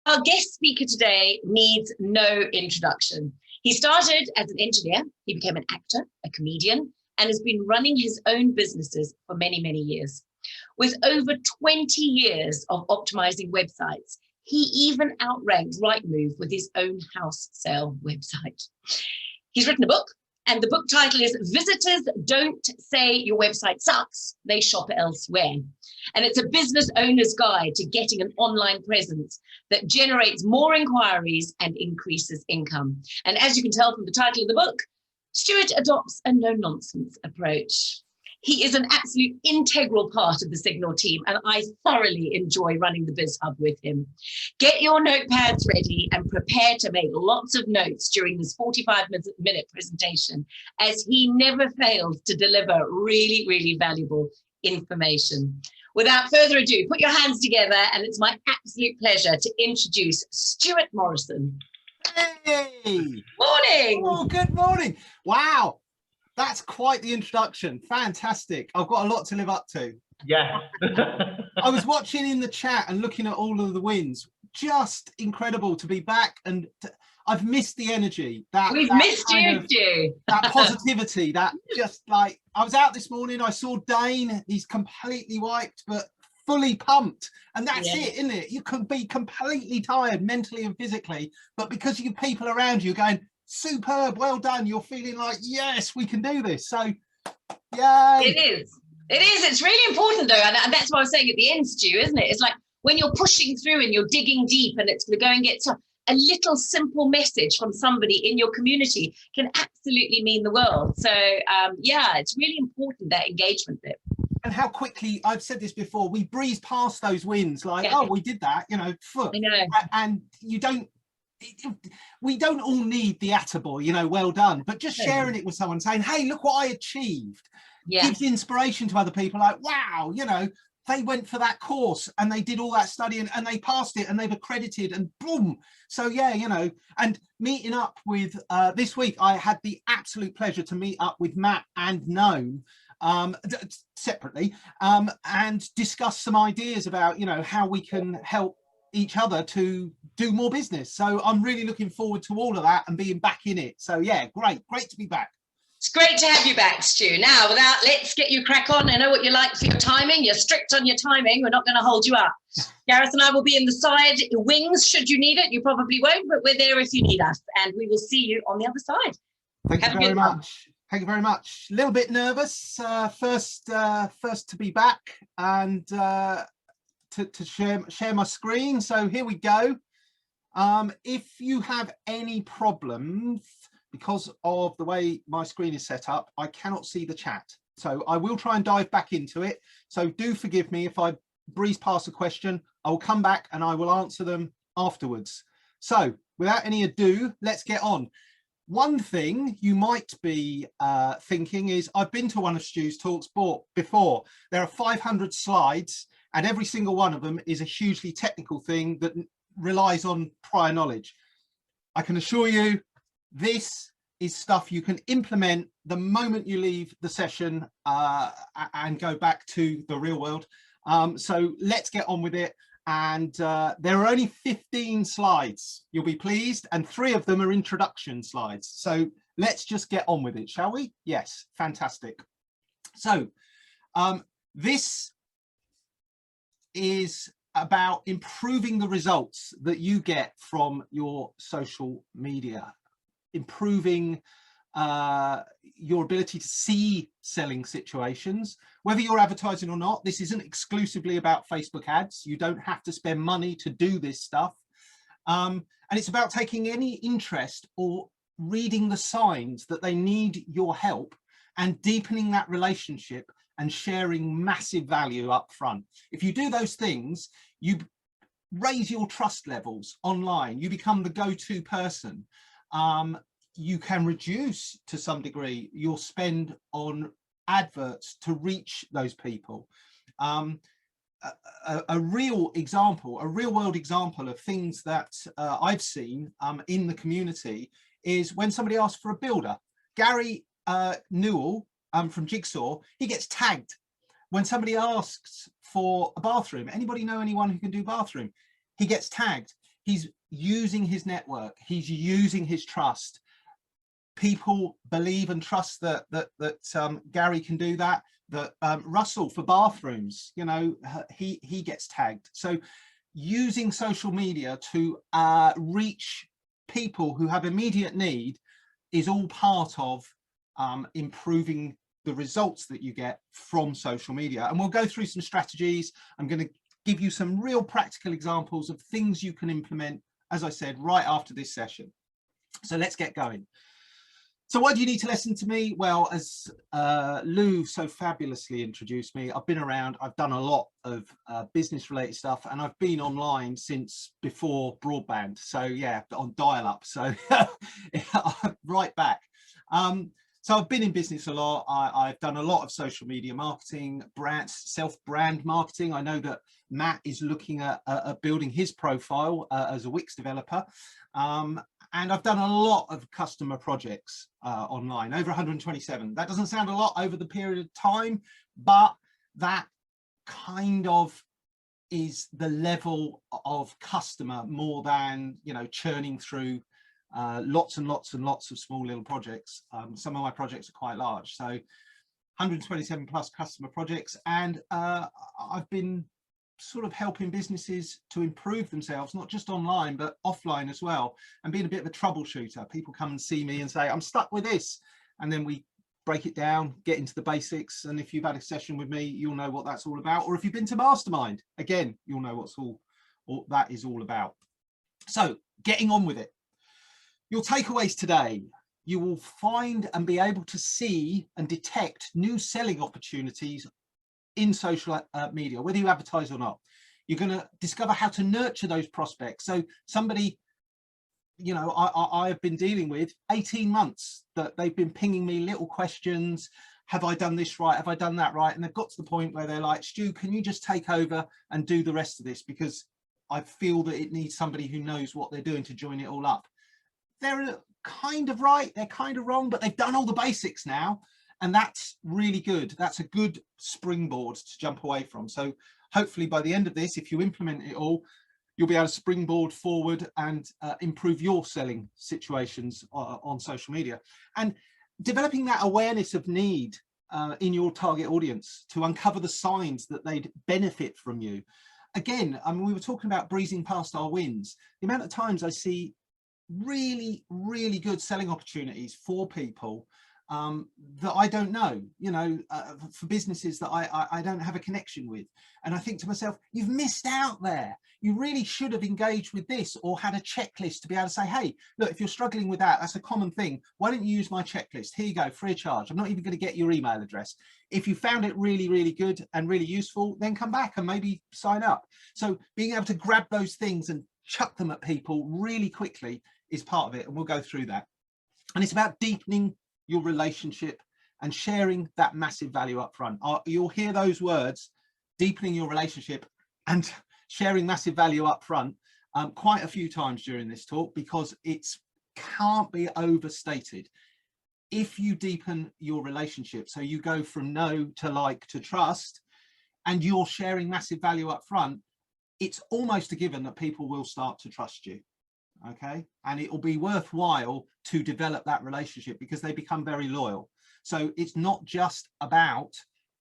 Our guest speaker today needs no introduction. He started as an engineer, he became an actor, a comedian, and has been running his own businesses for many, many years. With over 20 years of optimizing websites, he even outranked Rightmove with his own house sale website. He's written a book, and the book title is Visitors Don't Say Your Website Sucks, They Shop Elsewhere. And it's a business owner's guide to getting an online presence that generates more inquiries and increases income. And as you can tell from the title of the book, Stuart adopts a no-nonsense approach. He is an absolute integral part of the Signal team, and I thoroughly enjoy running the Biz Hub with him. Get your notepads ready and prepare to make lots of notes during this 45-minute presentation, as he never fails to deliver really, really valuable information. Without further ado, put your hands together, and it's my absolute pleasure to introduce Stuart Morrison. Hey! Morning! Oh, good morning. Wow. That's quite the introduction. Fantastic. I've got a lot to live up to. Yeah. I was watching in the chat and looking at all of the wins. Just incredible to be back, and I've missed the energy. We've missed you, Stu. That positivity, that just like, I was out this morning, I saw Dane, he's completely wiped, but fully pumped. And that's it, isn't it? You can be completely tired mentally and physically, but because you have people around you going, superb, well done, you're feeling like, yes, we can do this. So yay. It is it's really important though, and that's what I was saying at the end, Stu, isn't it? It's like when you're pushing through and you're digging deep, and it's going to go and get a little simple message from somebody in your community can absolutely mean the world. So yeah, it's really important, that engagement bit. And how quickly, I've said this before, we breeze past those wins like, oh, we did that, you know, I know. And you don't, we don't all need the attaboy, you know, well done, but just sharing it with someone, saying, hey, look what I achieved, gives inspiration to other people. Like, wow, you know, they went for that course and they did all that studying and they passed it and they've accredited, and boom. So yeah, you know, and meeting up with this week, I had the absolute pleasure to meet up with Matt and Noam separately and discuss some ideas about, you know, how we can help each other to do more business. So I'm really looking forward to all of that and being back in it. So yeah, great to be back. It's great to have you back, Stu. Now, let's get you crack on. I know what you like for your timing. You're strict on your timing. We're not going to hold you up. Gareth and I will be in the side wings should you need it. You probably won't, but we're there if you need us, and we will see you on the other side. Thank you very much. Thank you very much. A little bit nervous, first to be back and to share my screen. So here we go. If you have any problems, because of the way my screen is set up, I cannot see the chat. So I will try and dive back into it. So do forgive me if I breeze past a question. I will come back and I will answer them afterwards. So without any ado, let's get on. One thing you might be thinking is, I've been to one of Stu's talks before. There are 500 slides, and every single one of them is a hugely technical thing that relies on prior knowledge. I can assure you, this is stuff you can implement the moment you leave the session and go back to the real world. So let's get on with it. And there are only 15 slides, you'll be pleased, and 3 of them are introduction slides. So let's just get on with it, shall we? Yes, fantastic. So this is about improving the results that you get from your social media, improving your ability to see selling situations, whether you're advertising or not. This isn't exclusively about Facebook ads. You don't have to spend money to do this stuff. And it's about taking any interest or reading the signs that they need your help and deepening that relationship and sharing massive value up front. If you do those things, you raise your trust levels online. You become the go-to person. You can reduce to some degree your spend on adverts to reach those people. A real world example of things that I've seen in the community is when somebody asks for a builder. Gary Newell from Jigsaw, he gets tagged when somebody asks for a bathroom. Anybody know anyone who can do bathroom? He gets tagged. he's using his network, he's using his trust. People believe and trust that Gary can do that. That Russell for bathrooms, you know, he gets tagged. So using social media to reach people who have immediate need is all part of improving the results that you get from social media. And we'll go through some strategies. I'm going to give you some real practical examples of things you can implement, as I said, right after this session. So let's get going. So why do you need to listen to me? Well, as Lou so fabulously introduced me, I've been around, I've done a lot of business related stuff, and I've been online since before broadband. So yeah, on dial-up, so right back. So I've been in business a lot. I've done a lot of social media marketing, self-brand marketing. I know that Matt is looking at building his profile as a Wix developer. And I've done a lot of customer projects online, over 127. That doesn't sound a lot over the period of time, but that kind of is the level of customer more than, you know, churning through lots and lots and lots of small little projects. Some of my projects are quite large, so 127 plus customer projects, and I've been sort of helping businesses to improve themselves, not just online but offline as well, and being a bit of a troubleshooter. People come and see me and say, I'm stuck with this, and then we break it down, get into the basics, and if you've had a session with me, you'll know what that's all about. Or if you've been to Mastermind, again, you'll know what's all that is all about. So getting on with it. Your takeaways today: you will find and be able to see and detect new selling opportunities in social media, whether you advertise or not. You're going to discover how to nurture those prospects. So somebody, you know, I have been dealing with 18 months that they've been pinging me little questions. Have I done this right? Have I done that right? And they've got to the point where they're like, Stu, can you just take over and do the rest of this? Because I feel that it needs somebody who knows what they're doing to join it all up. They're kind of right, they're kind of wrong, but they've done all the basics now. And that's really good. That's a good springboard to jump away from. So hopefully by the end of this, if you implement it all, you'll be able to springboard forward and improve your selling situations on social media. And developing that awareness of need in your target audience to uncover the signs that they'd benefit from you. Again, I mean, we were talking about breezing past our wins. The amount of times I see really, really good selling opportunities for people that I don't know, you know, for businesses that I don't have a connection with. And I think to myself, you've missed out there. You really should have engaged with this, or had a checklist to be able to say, hey, look, if you're struggling with that, that's a common thing. Why don't you use my checklist? Here you go, free of charge. I'm not even going to get your email address. If you found it really, really good and really useful, then come back and maybe sign up. So being able to grab those things and chuck them at people really quickly is part of it. And we'll go through that. And it's about deepening your relationship and sharing that massive value up front. You'll hear those words, deepening your relationship and sharing massive value up front, quite a few times during this talk, because it's can't be overstated. If you deepen your relationship, so you go from know to like to trust, and you're sharing massive value up front, it's almost a given that people will start to trust you. Okay, and it will be worthwhile to develop that relationship because they become very loyal. So it's not just about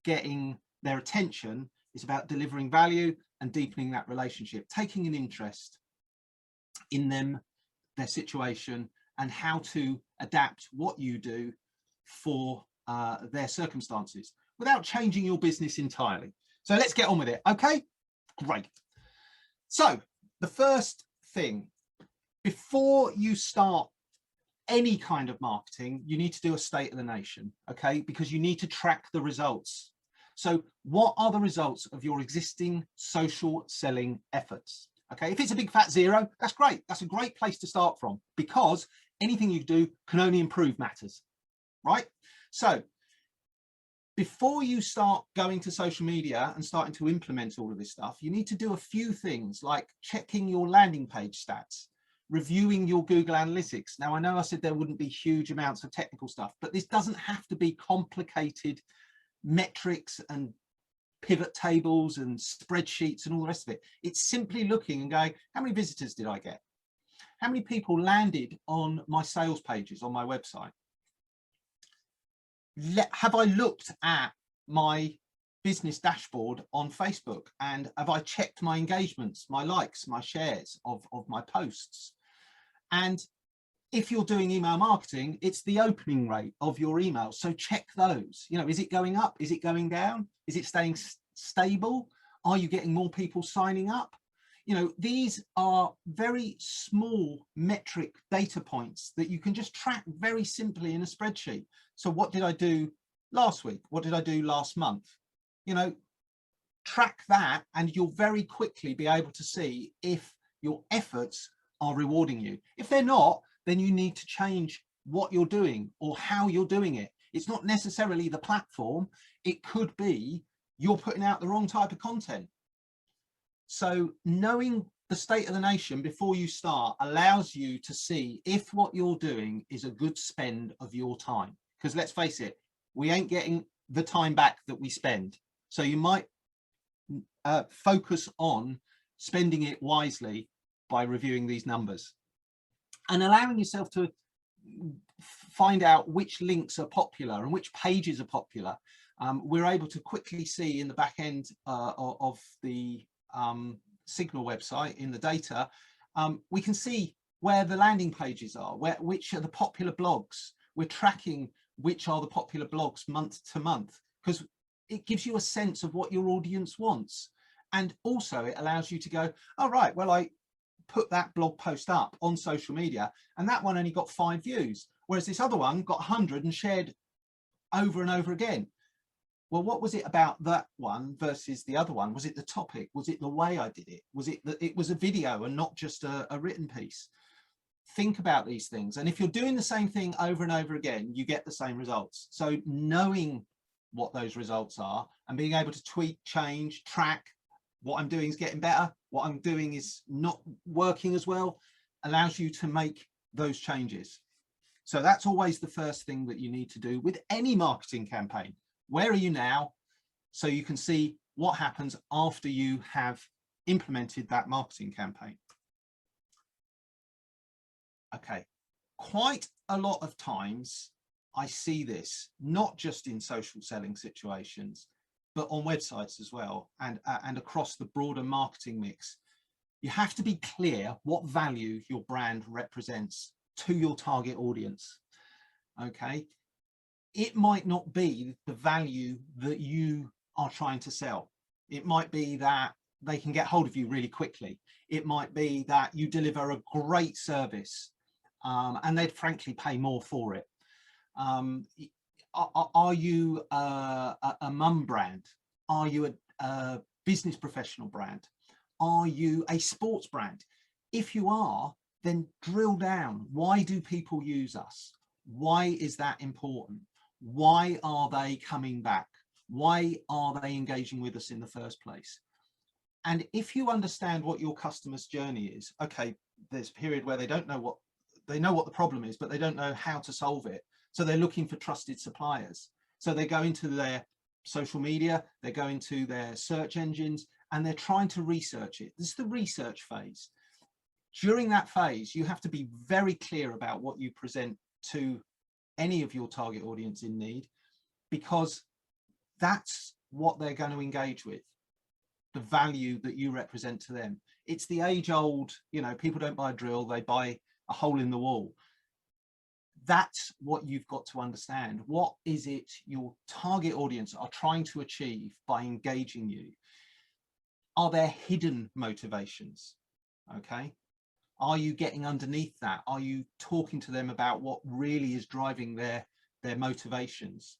getting their attention, it's about delivering value and deepening that relationship, taking an interest in them, their situation, and how to adapt what you do for their circumstances without changing your business entirely. So let's get on with it. Okay, great. So the first thing, before you start any kind of marketing, you need to do a state of the nation, okay? Because you need to track the results. So what are the results of your existing social selling efforts? Okay, if it's a big fat zero, that's great. That's a great place to start from, because anything you do can only improve matters, right? So before you start going to social media and starting to implement all of this stuff, you need to do a few things like checking your landing page stats, reviewing your Google Analytics. Now, I know I said there wouldn't be huge amounts of technical stuff, but this doesn't have to be complicated metrics and pivot tables and spreadsheets and all the rest of it. It's simply looking and going, how many visitors did I get? How many people landed on my sales pages on my website? Have I looked at my business dashboard on Facebook, and have I checked my engagements, my likes, my shares of my posts? And if you're doing email marketing, it's the opening rate of your emails. So check those. You know, is it going up? Is it going down? Is it staying stable? Are you getting more people signing up? You know, these are very small metric data points that you can just track very simply in a spreadsheet. So what did I do last week? What did I do last month? You know, track that and you'll very quickly be able to see if your efforts are rewarding you. If they're not, then you need to change what you're doing or how you're doing it. It's not necessarily the platform. It could be you're putting out the wrong type of content. So knowing the state of the nation before you start allows you to see if what you're doing is a good spend of your time. Because let's face it, we ain't getting the time back that we spend. So you might focus on spending it wisely by reviewing these numbers and allowing yourself to find out which links are popular and which pages are popular. We're able to quickly see in the back end of the Signal website in the data, we can see where the landing pages are, which are the popular blogs. We're tracking which are the popular blogs month to month, because it gives you a sense of what your audience wants. And also it allows you to go, oh, right, well, I put that blog post up on social media and that one only got 5 views, whereas this other one got 100 and shared over and over again. Well, what was it about that one versus the other one? Was it the topic? Was it the way I did it? Was it that it was a video and not just a written piece? Think about these things. And if you're doing the same thing over and over again, you get the same results. So knowing what those results are and being able to tweak, change, track, what I'm doing is getting better, what I'm doing is not working as well, allows you to make those changes. So that's always the first thing that you need to do with any marketing campaign. Where are you now? So you can see what happens after you have implemented that marketing campaign. Okay, quite a lot of times I see this, not just in social selling situations, but on websites as well, and across the broader marketing mix. You have to be clear what value your brand represents to your target audience. Okay, it might not be the value that you are trying to sell. It might be that they can get hold of you really quickly. It might be that you deliver a great service and they'd frankly pay more for it. Are you a mum brand? Are you a business professional brand? Are you a sports brand? If you are, then drill down. Why do people use us? Why is that important? Why are they coming back? Why are they engaging with us in the first place? And if you understand what your customer's journey is, okay, there's a period where they don't know what the problem is, but they don't know how to solve it. So they're looking for trusted suppliers. So they go into their social media, they go into their search engines, and they're trying to research it. This is the research phase. During that phase, you have to be very clear about what you present to any of your target audience in need, because that's what they're going to engage with, the value that you represent to them. It's the age-old, you know, people don't buy a drill, they buy a hole in the wall. That's what you've got to understand. What is it your target audience are trying to achieve by engaging you? Are there hidden motivations? Okay. Are you getting underneath that? Are you talking to them about what really is driving their motivations?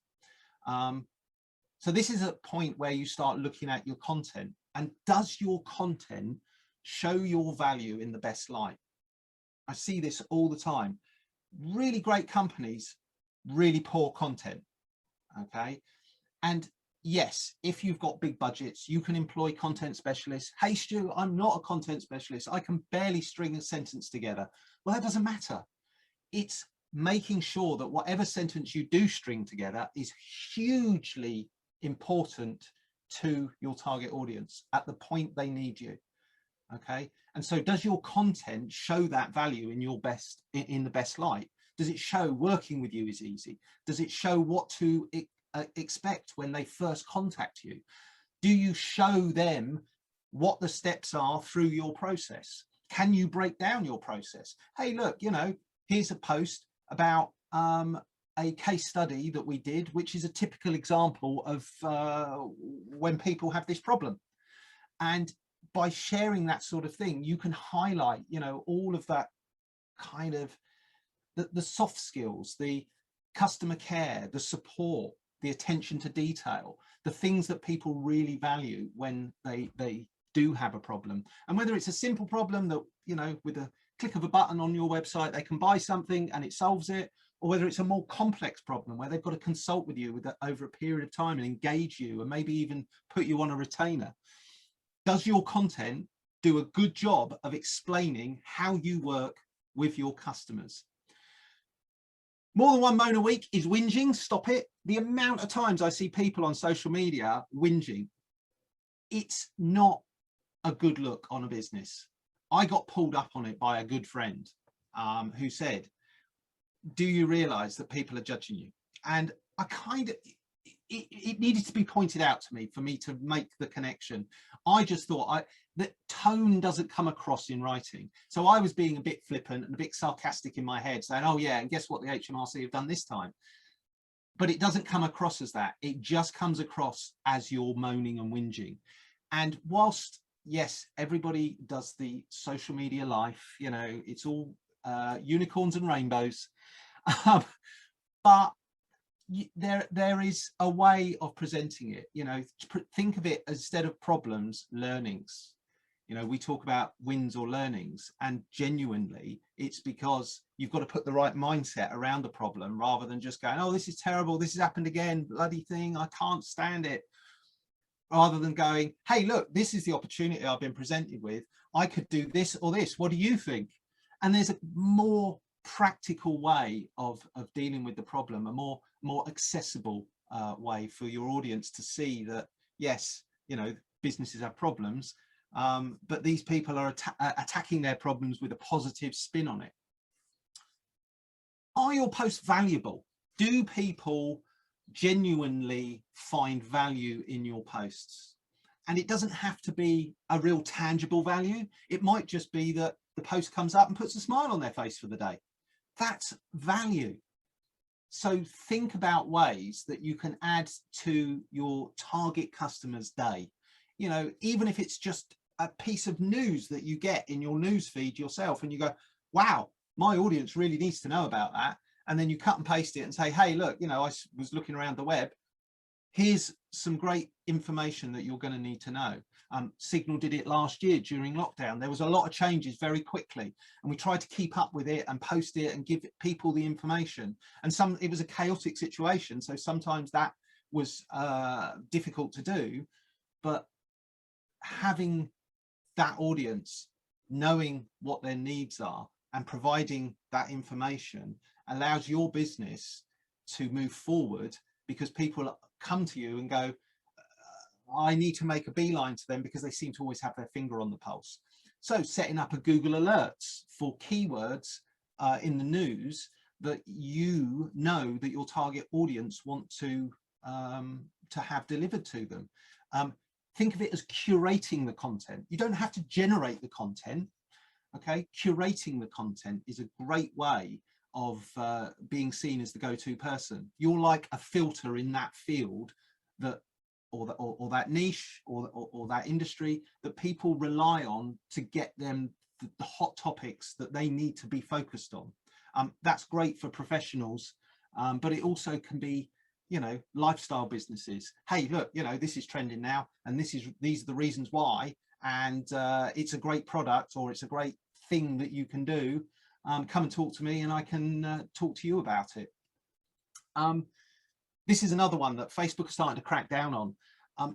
So this is a point where you start looking at your content, and does your content show your value in the best light? I see this all the time. Really great companies, really poor content. Okay. And yes, if you've got big budgets, you can employ content specialists. Hey, Stu, I'm not a content specialist. I can barely string a sentence together. Well, that doesn't matter. It's making sure that whatever sentence you do string together is hugely important to your target audience at the point they need you. Okay, and so does your content show that value in your best, in the best light? Does it show working with you is easy? Does it show what to expect when they first contact you? Do you show them what the steps are through your process? Can you break down your process? Hey, look, you know, here's a post about a case study that we did, which is a typical example of when people have this problem. And by sharing that sort of thing, you can highlight, you know, all of that kind of the soft skills, the customer care, the support, the attention to detail, the things that people really value when they do have a problem. And whether it's a simple problem that, you know, with a click of a button on your website, they can buy something and it solves it, or whether it's a more complex problem where they've got to consult with you over a period of time and engage you and maybe even put you on a retainer. Does your content do a good job of explaining how you work with your customers? More than one moan a week is whinging. Stop it. The amount of times I see people on social media whinging, it's not a good look on a business. I got pulled up on it by a good friend who said, do you realize that people are judging you? And I kind of, it needed to be pointed out to me for me to make the connection. I just thought that tone doesn't come across in writing. So I was being a bit flippant and a bit sarcastic in my head, saying, oh yeah, and guess what the HMRC have done this time? But it doesn't come across as that. It just comes across as you're moaning and whinging. And whilst, yes, everybody does the social media life, you know, it's all unicorns and rainbows, but there is a way of presenting it. You know, think of it as, instead of problems, learnings. You know, we talk about wins or learnings, and genuinely it's because you've got to put the right mindset around the problem rather than just going, oh, this is terrible, this has happened again, bloody thing, I can't stand it. Rather than going, hey, look, this is the opportunity I've been presented with, I could do this or this, what do you think? And there's a more practical way of dealing with the problem, a more accessible way for your audience to see that, yes, you know, businesses have problems, but these people are attacking their problems with a positive spin on it. Are your posts valuable? Do people genuinely find value in your posts? And it doesn't have to be a real tangible value. It might just be that the post comes up and puts a smile on their face for the day. That's value. So think about ways that you can add to your target customer's day. You know, even if it's just a piece of news that you get in your news feed yourself and you go, wow, my audience really needs to know about that. And then you cut and paste it and say, hey, look, you know, I was looking around the web. Here's some great information that you're going to need to know. Signal did it last year during lockdown. There was a lot of changes very quickly, and we tried to keep up with it and post it and give people the information. And it was a chaotic situation, so sometimes that was difficult to do. But having that audience, knowing what their needs are and providing that information allows your business to move forward, because people come to you and go, I need to make a beeline to them because they seem to always have their finger on the pulse. So setting up a Google Alerts for keywords in the news that you know that your target audience want to have delivered to them. Think of it as curating the content. You don't have to generate the content. Okay, curating the content is a great way of being seen as the go-to person. You're like a filter in that field, that or that niche or that industry that people rely on to get them the hot topics that they need to be focused on. That's great for professionals, but it also can be, you know, lifestyle businesses. Hey, look, you know, this is trending now, and these are the reasons why, and it's a great product, or it's a great thing that you can do. Come and talk to me and I can talk to you about it. This is another one that Facebook is starting to crack down on.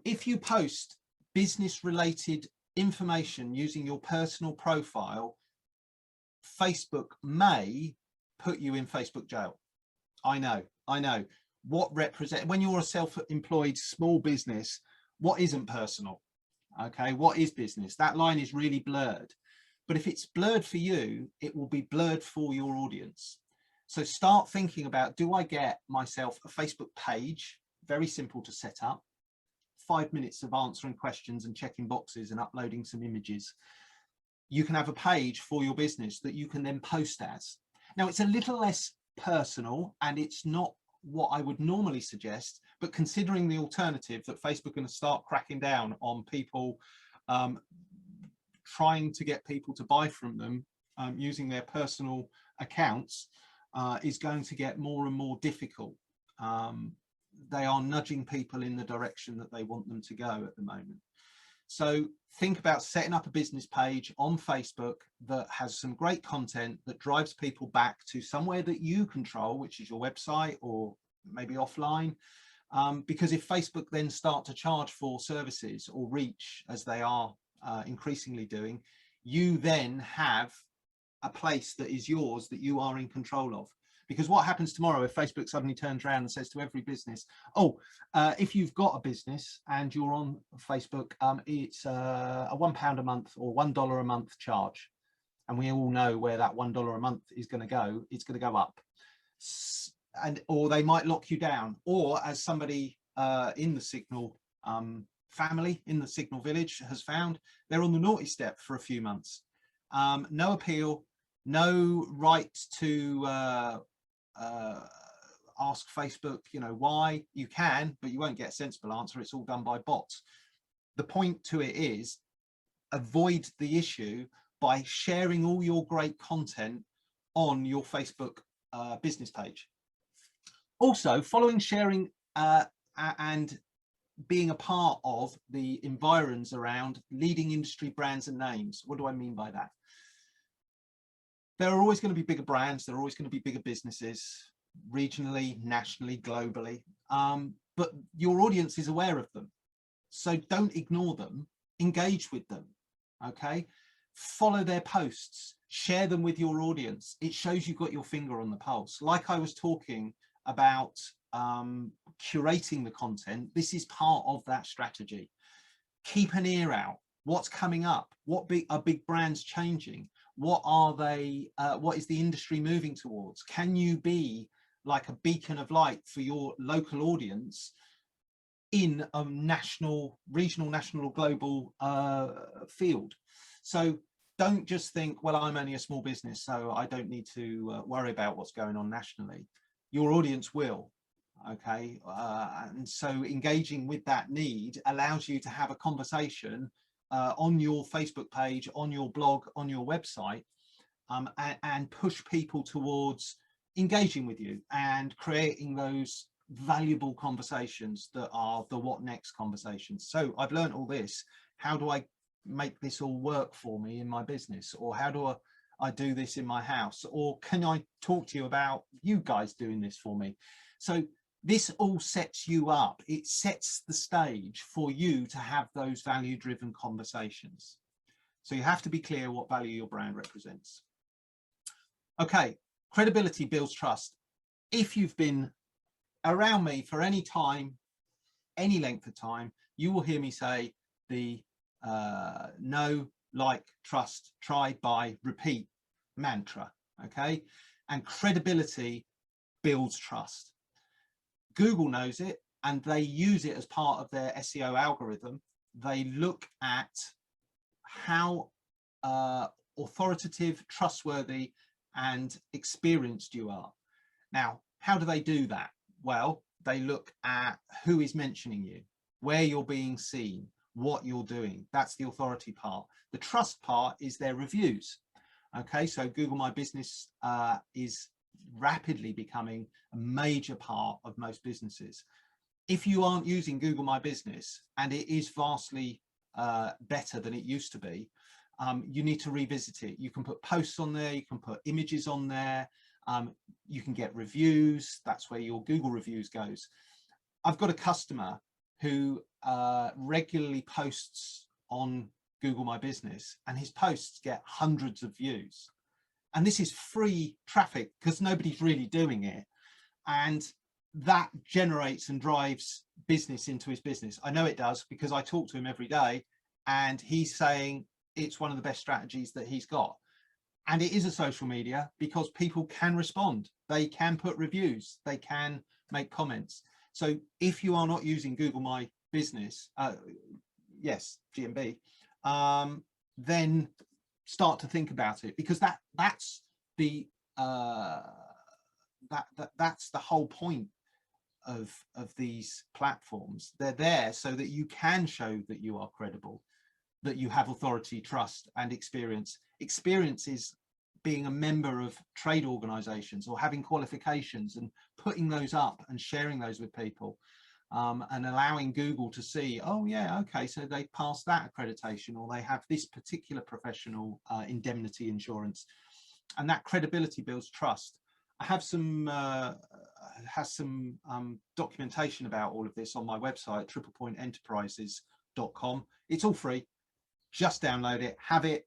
If you post business related information using your personal profile, Facebook may put you in Facebook jail. I know. When you're a self-employed small business, what isn't personal? Okay, what is business? That line is really blurred. But if it's blurred for you, it will be blurred for your audience. So start thinking about, do I get myself a Facebook page? Very simple to set up. 5 minutes of answering questions and checking boxes and uploading some images. You can have a page for your business that you can then post as. Now, it's a little less personal and it's not what I would normally suggest, but considering the alternative that Facebook are going to start cracking down on people trying to get people to buy from them using their personal accounts is going to get more and more difficult. They are nudging people in the direction that they want them to go at the moment. So think about setting up a business page on Facebook that has some great content that drives people back to somewhere that you control, which is your website or maybe offline. Because if Facebook then start to charge for services or reach, as they are increasingly doing, you then have a place that is yours that you are in control of. Because what happens tomorrow if Facebook suddenly turns around and says to every business, oh, if you've got a business and you're on Facebook, it's a £1 a month or $1 a month charge. And we all know where that $1 a month is going to go. It's going to go up. Or they might lock you down. Or as somebody in the Signal family, in the Signal village has found, they're on the naughty step for a few months. No appeal, no right to ask Facebook, you know, why. You can, but you won't get a sensible answer. It's all done by bots. The point to it is avoid the issue by sharing all your great content on your Facebook business page. Also, following, sharing and being a part of the environs around leading industry brands and names. What do I mean by that? There are always going to be bigger brands, there are always going to be bigger businesses, regionally, nationally, globally, but your audience is aware of them. So don't ignore them, engage with them, okay? Follow their posts, share them with your audience. It shows you've got your finger on the pulse. Like I was talking about curating the content, this is part of that strategy. Keep an ear out. What's coming up? What are big brands changing? What are they? What is the industry moving towards? Can you be like a beacon of light for your local audience in a national, regional, national, or global field? So don't just think, well, I'm only a small business, so I don't need to worry about what's going on nationally. Your audience will. Okay, and so engaging with that need allows you to have a conversation on your Facebook page, on your blog, on your website, and push people towards engaging with you and creating those valuable conversations that are the what next conversations. So I've learned all this. How do I make this all work for me in my business? Or how do I do this in my house? Or can I talk to you about you guys doing this for me? So this all sets you up. It sets the stage for you to have those value-driven conversations. So you have to be clear what value your brand represents. Okay, credibility builds trust. If you've been around me for any time, any length of time, you will hear me say the know, like, trust, try, buy, repeat mantra, okay? And credibility builds trust. Google knows it and they use it as part of their SEO algorithm. They look at how authoritative, trustworthy and experienced you are. Now, how do they do that? Well, they look at who is mentioning you, where you're being seen, what you're doing. That's the authority part. The trust part is their reviews. Okay, so Google My Business is rapidly becoming a major part of most businesses. If you aren't using Google My Business, and it is vastly better than it used to be, you need to revisit it. You can put posts on there, you can put images on there, you can get reviews. That's where your Google reviews goes. I've got a customer who regularly posts on Google My Business, and his posts get hundreds of views. And this is free traffic because nobody's really doing it. And that generates and drives business into his business. I know it does because I talk to him every day and he's saying it's one of the best strategies that he's got. And it is a social media because people can respond, they can put reviews, they can make comments. So if you are not using Google My Business, yes, GMB, then start to think about it, because that's the that's the whole point of these platforms. They're there so that you can show that you are credible, that you have authority, trust, and experience. Experience is being a member of trade organizations or having qualifications and putting those up and sharing those with people, and allowing Google to see, oh yeah, okay, so they passed that accreditation, or they have this particular professional indemnity insurance, and that credibility builds trust. I have some documentation about all of this on my website, triplepointenterprises.com. It's all free. Just download it, have it.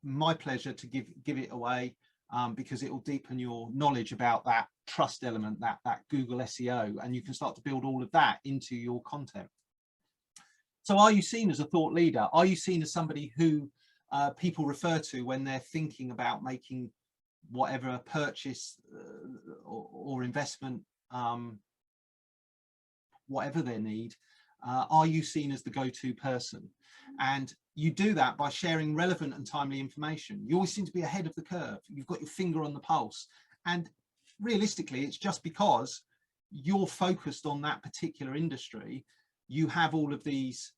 My pleasure to give it away, because it will deepen your knowledge about that trust element, that Google SEO, and you can start to build all of that into your content. So are you seen as a thought leader? Are you seen as somebody who people refer to when they're thinking about making whatever purchase or investment, whatever their need? Are you seen as the go-to person? And you do that by sharing relevant and timely information. You always seem to be ahead of the curve. You've got your finger on the pulse. And realistically, it's just because you're focused on that particular industry. You have all of these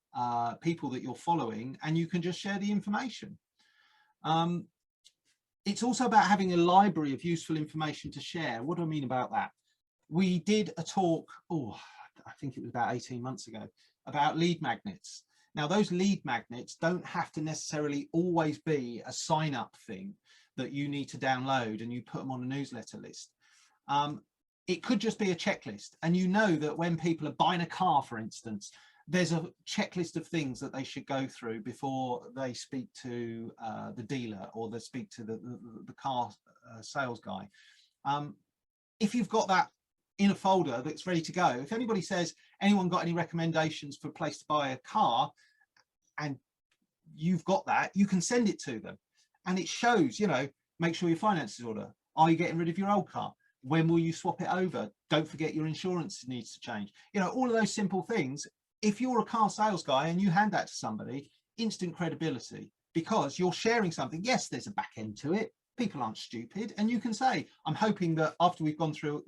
people that you're following, and you can just share the information. It's also about having a library of useful information to share. What do I mean about that? We did a talk, I think it was about 18 months ago, about lead magnets. Now, those lead magnets don't have to necessarily always be a sign-up thing that you need to download and you put them on a newsletter list. It could just be a checklist. And you know that when people are buying a car, for instance, there's a checklist of things that they should go through before they speak to the dealer, or they speak to the car sales guy. If you've got that in a folder that's ready to go, if anybody says, anyone got any recommendations for a place to buy a car, and you've got that, you can send it to them, and it shows, you know, make sure your finance is in order. Are you getting rid of your old car? When will you swap it over? Don't forget your insurance needs to change. You know, all of those simple things. If you're a car sales guy and you hand that to somebody, instant credibility, because you're sharing something. Yes, there's a back end to it. People aren't stupid. And you can say, I'm hoping that after you've gone through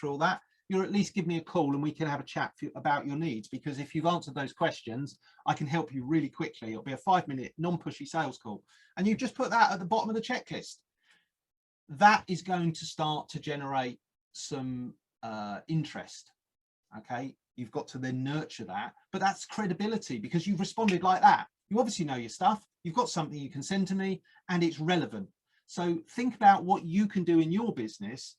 all that, you'll at least give me a call and we can have a chat about your needs. Because if you've answered those questions, I can help you really quickly. It'll be a 5-minute non-pushy sales call. And you just put that at the bottom of the checklist. That is going to start to generate some interest. Okay, you've got to then nurture that, but that's credibility, because you've responded like that. You obviously know your stuff. You've got something you can send to me, and it's relevant. So think about what you can do in your business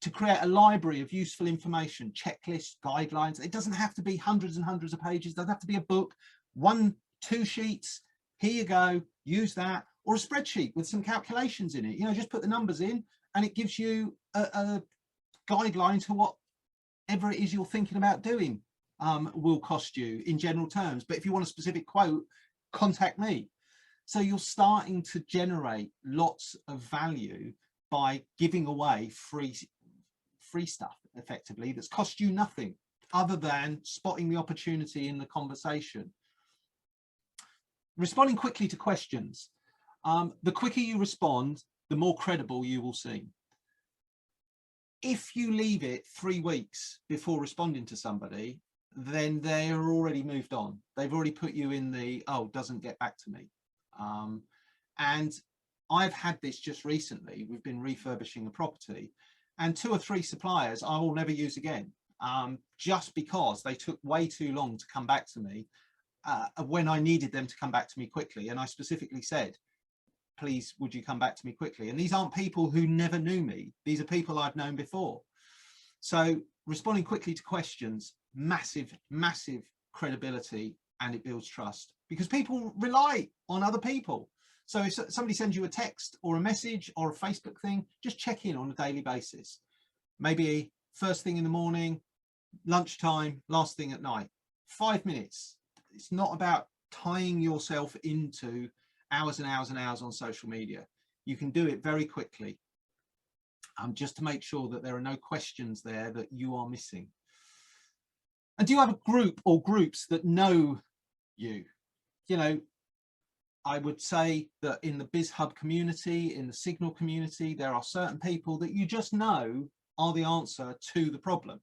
to create a library of useful information, checklists, guidelines. It doesn't have to be hundreds and hundreds of pages. It doesn't have to be a book, 1-2 sheets. Here you go, use that, or a spreadsheet with some calculations in it. You know, just put the numbers in and it gives you a guideline to whatever it is you're thinking about doing will cost you in general terms. But if you want a specific quote, contact me. So you're starting to generate lots of value by giving away free stuff, effectively, that's cost you nothing other than spotting the opportunity in the conversation. Responding quickly to questions. The quicker you respond, the more credible you will seem. If you leave it 3 weeks before responding to somebody, then they are already moved on. They've already put you in the, oh, doesn't get back to me. And I've had this just recently. We've been refurbishing a property, and 2 or 3 suppliers I will never use again, just because they took way too long to come back to me when I needed them to come back to me quickly. And I specifically said, please, would you come back to me quickly? And these aren't people who never knew me. These are people I've known before. So responding quickly to questions, massive, massive credibility, and it builds trust, because people rely on other people. So if somebody sends you a text or a message or a Facebook thing, just check in on a daily basis. Maybe first thing in the morning, lunchtime, last thing at night. 5 minutes. It's not about tying yourself into hours and hours and hours on social media. You can do it very quickly, just to make sure that there are no questions there that you are missing. And do you have a group or groups that know you? You know, I would say that in the BizHub community, in the Signal community, there are certain people that you just know are the answer to the problem.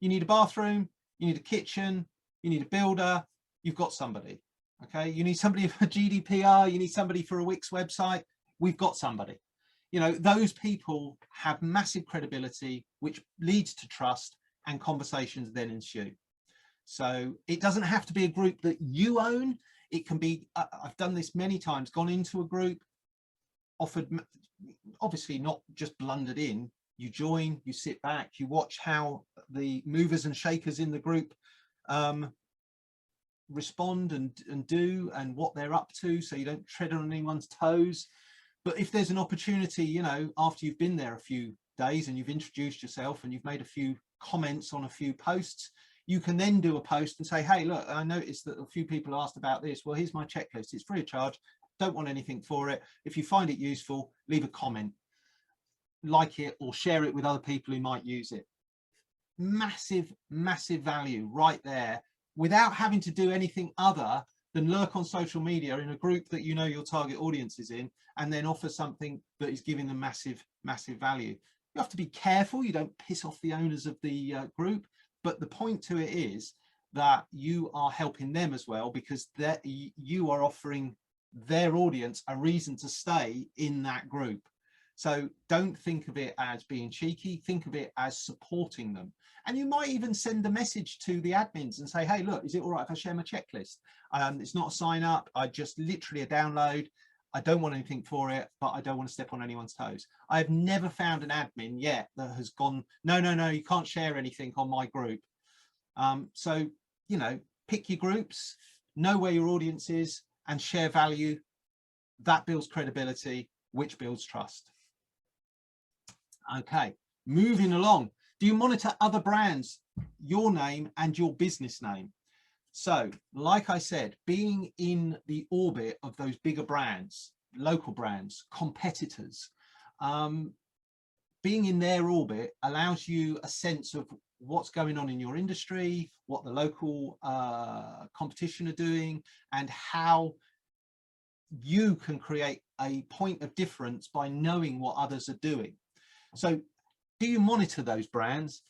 You need a bathroom, you need a kitchen, you need a builder, you've got somebody. Okay, you need somebody for GDPR, you need somebody for a Wix website, we've got somebody. You know, those people have massive credibility, which leads to trust, and conversations then ensue. So it doesn't have to be a group that you own. It can be, I've done this many times, gone into a group, offered, obviously not just blundered in, you join, you sit back, you watch how the movers and shakers in the group respond and do, and what they're up to, so you don't tread on anyone's toes. But if there's an opportunity, you know, after you've been there a few days and you've introduced yourself and you've made a few comments on a few posts, you can then do a post and say, hey, look, I noticed that a few people asked about this. Well, here's my checklist. It's free of charge. Don't want anything for it. If you find it useful, leave a comment, like it, or share it with other people who might use it. Massive, massive value right there, without having to do anything other than lurk on social media in a group that you know your target audience is in, and then offer something that is giving them massive, massive value. You have to be careful you don't piss off the owners of the group, but the point to it is that you are helping them as well, because you are offering their audience a reason to stay in that group. So don't think of it as being cheeky, think of it as supporting them. And you might even send a message to the admins and say, hey, look, is it all right if I share my checklist? It's not a sign up, I just literally a download. I don't want anything for it, but I don't want to step on anyone's toes. I've never found an admin yet that has gone, no, you can't share anything on my group. So, you know, pick your groups, know where your audience is, and share value. That builds credibility, which builds trust. Okay, moving along. Do you monitor other brands, your name and your business name? So, like I said, being in the orbit of those bigger brands, local brands, competitors, being in their orbit allows you a sense of what's going on in your industry, what the local competition are doing, and how you can create a point of difference by knowing what others are doing. So do you monitor those brands?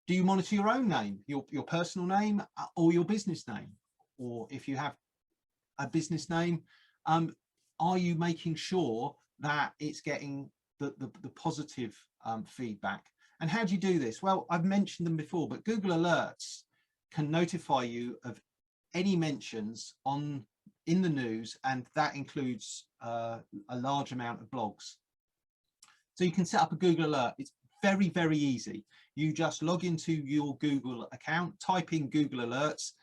Do you monitor your own name, your personal name, or your business name? Or if you have a business name, are you making sure that it's getting the positive feedback? And how do you do this? Well, I've mentioned them before, but Google Alerts can notify you of any mentions in the news, and that includes a large amount of blogs. So you can set up a Google Alert. It's very, very easy. You just log into your Google account, type in Google Alerts,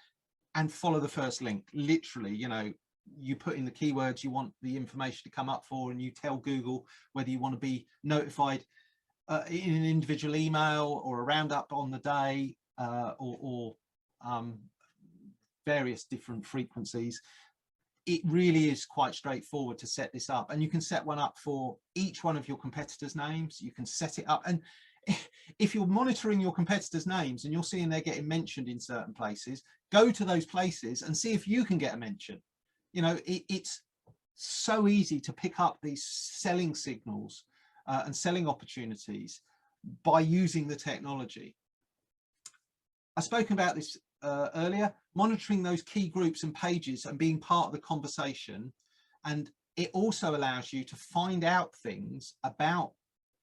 and follow the first link. Literally, you know, you put in the keywords you want the information to come up for, and you tell Google whether you want to be notified in an individual email or a roundup on the day, or various different frequencies. It really is quite straightforward to set this up, and you can set one up for each one of your competitors' names. You can set it up, and if you're monitoring your competitors' names and you're seeing they're getting mentioned in certain places, go to those places and see if you can get a mention. You know, it's so easy to pick up these selling signals and selling opportunities by using the technology. I've spoken about this earlier, monitoring those key groups and pages and being part of the conversation. And it also allows you to find out things about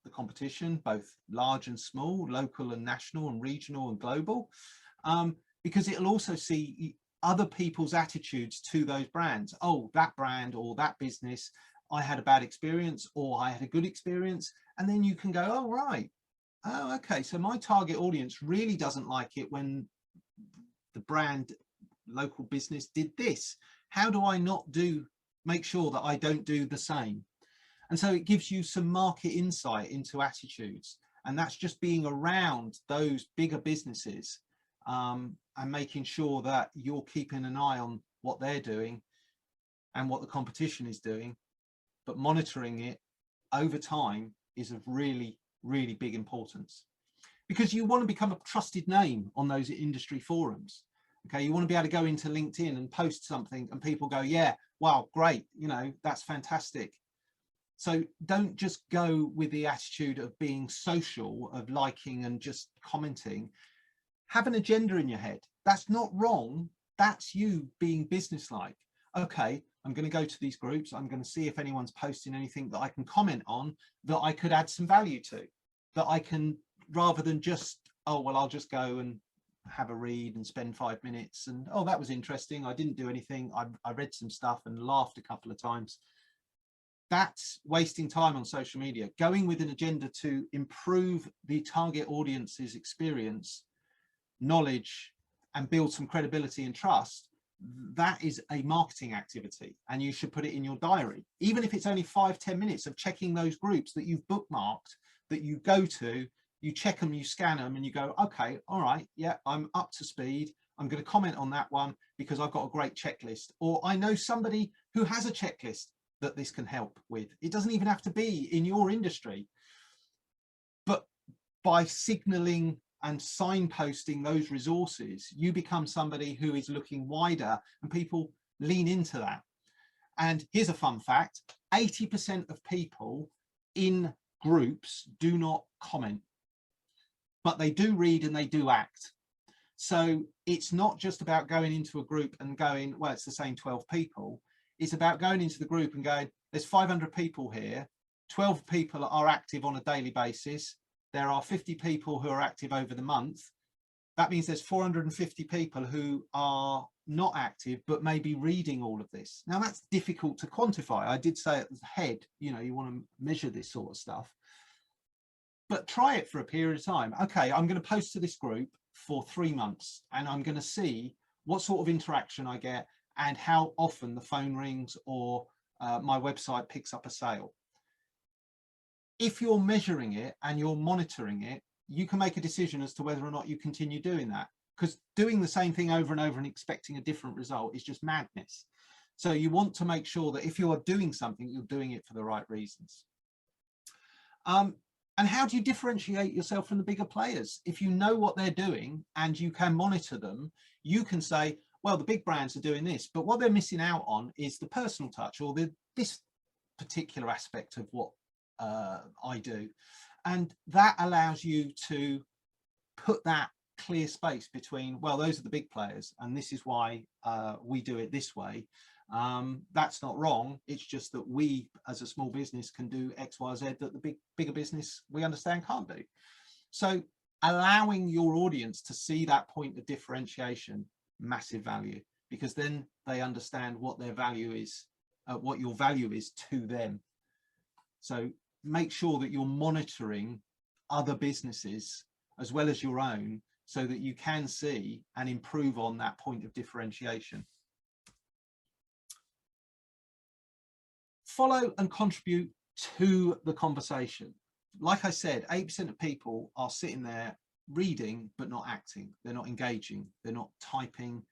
the competition, both large and small, local and national and regional and global, because it'll also see other people's attitudes to those brands. Oh, that brand or that business, I had a bad experience, or I had a good experience. And then you can go, oh, right. Oh, okay. So my target audience really doesn't like it when the brand local business did this. How do I not make sure that I don't do the same? And so it gives you some market insight into attitudes. And that's just being around those bigger businesses and making sure that you're keeping an eye on what they're doing and what the competition is doing, but monitoring it over time is of really, really big importance, because you want to become a trusted name on those industry forums. Okay, you want to be able to go into LinkedIn and post something and people go, yeah, wow, great, you know, that's fantastic. So don't just go with the attitude of being social, of liking and just commenting. Have an agenda in your head. That's not wrong. That's you being businesslike. Okay, I'm going to go to these groups. I'm going to see if anyone's posting anything that I can comment on, that I could add some value to, that I can, rather than just, oh, well, I'll just go and have a read and spend 5 minutes and, oh, that was interesting, I didn't do anything, I read some stuff and laughed a couple of times. That's wasting time on social media. Going with an agenda to improve the target audience's experience, knowledge, and build some credibility and trust, that is a marketing activity, and you should put it in your diary, even if it's only 5-10 minutes of checking those groups that you've bookmarked, that you go to, you check them, you scan them, and you go, okay, all right, yeah, I'm up to speed. I'm going to comment on that one because I've got a great checklist, or I know somebody who has a checklist that this can help with. It doesn't even have to be in your industry, but by signaling and signposting those resources, you become somebody who is looking wider, and people lean into that. And here's a fun fact: 80% of people in groups do not comment, but they do read and they do act. So it's not just about going into a group and going, well, it's the same 12 people. It's about going into the group and going, there's 500 people here, 12 people are active on a daily basis, there are 50 people who are active over the month. That means there's 450 people who are not active but maybe reading all of this. Now that's difficult to quantify. I did say at the head, you know, you want to measure this sort of stuff, but try it for a period of time. Okay, I'm going to post to this group for 3 months and I'm going to see what sort of interaction I get and how often the phone rings or my website picks up a sale. If you're measuring it and you're monitoring it, you can make a decision as to whether or not you continue doing that, because doing the same thing over and over and expecting a different result is just madness. So you want to make sure that if you are doing something, you're doing it for the right reasons. And how do you differentiate yourself from the bigger players? If you know what they're doing and you can monitor them, you can say, well, the big brands are doing this, but what they're missing out on is the personal touch, or this particular aspect of what I do. And that allows you to put that clear space between, well, those are the big players and this is why we do it this way. That's not wrong. It's just that we as a small business can do X, Y, Z that the bigger business we understand can't do. So allowing your audience to see that point of differentiation, massive value, because then they understand what their value is, what your value is to them. So make sure that you're monitoring other businesses as well as your own, so that you can see and improve on that point of differentiation. Follow and contribute to the conversation. Like I said, 8% of people are sitting there reading but not acting. They're not engaging, they're not typing.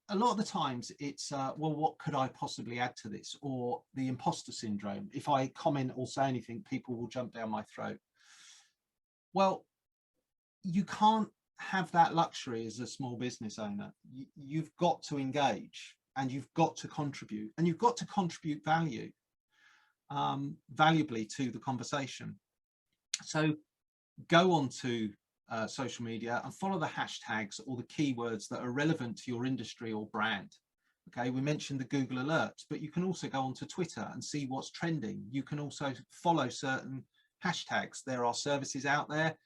A lot of the times it's well, what could I possibly add to this? Or the imposter syndrome. If I comment or say anything, people will jump down my throat. Well, you can't have that luxury as a small business owner. You've got to engage and you've got to contribute, and you've got to contribute valuably to the conversation. So go on to social media and follow the hashtags or the keywords that are relevant to your industry or brand. Okay, we mentioned the Google alerts, but you can also go onto Twitter and see what's trending. You can also follow certain hashtags. There are services out there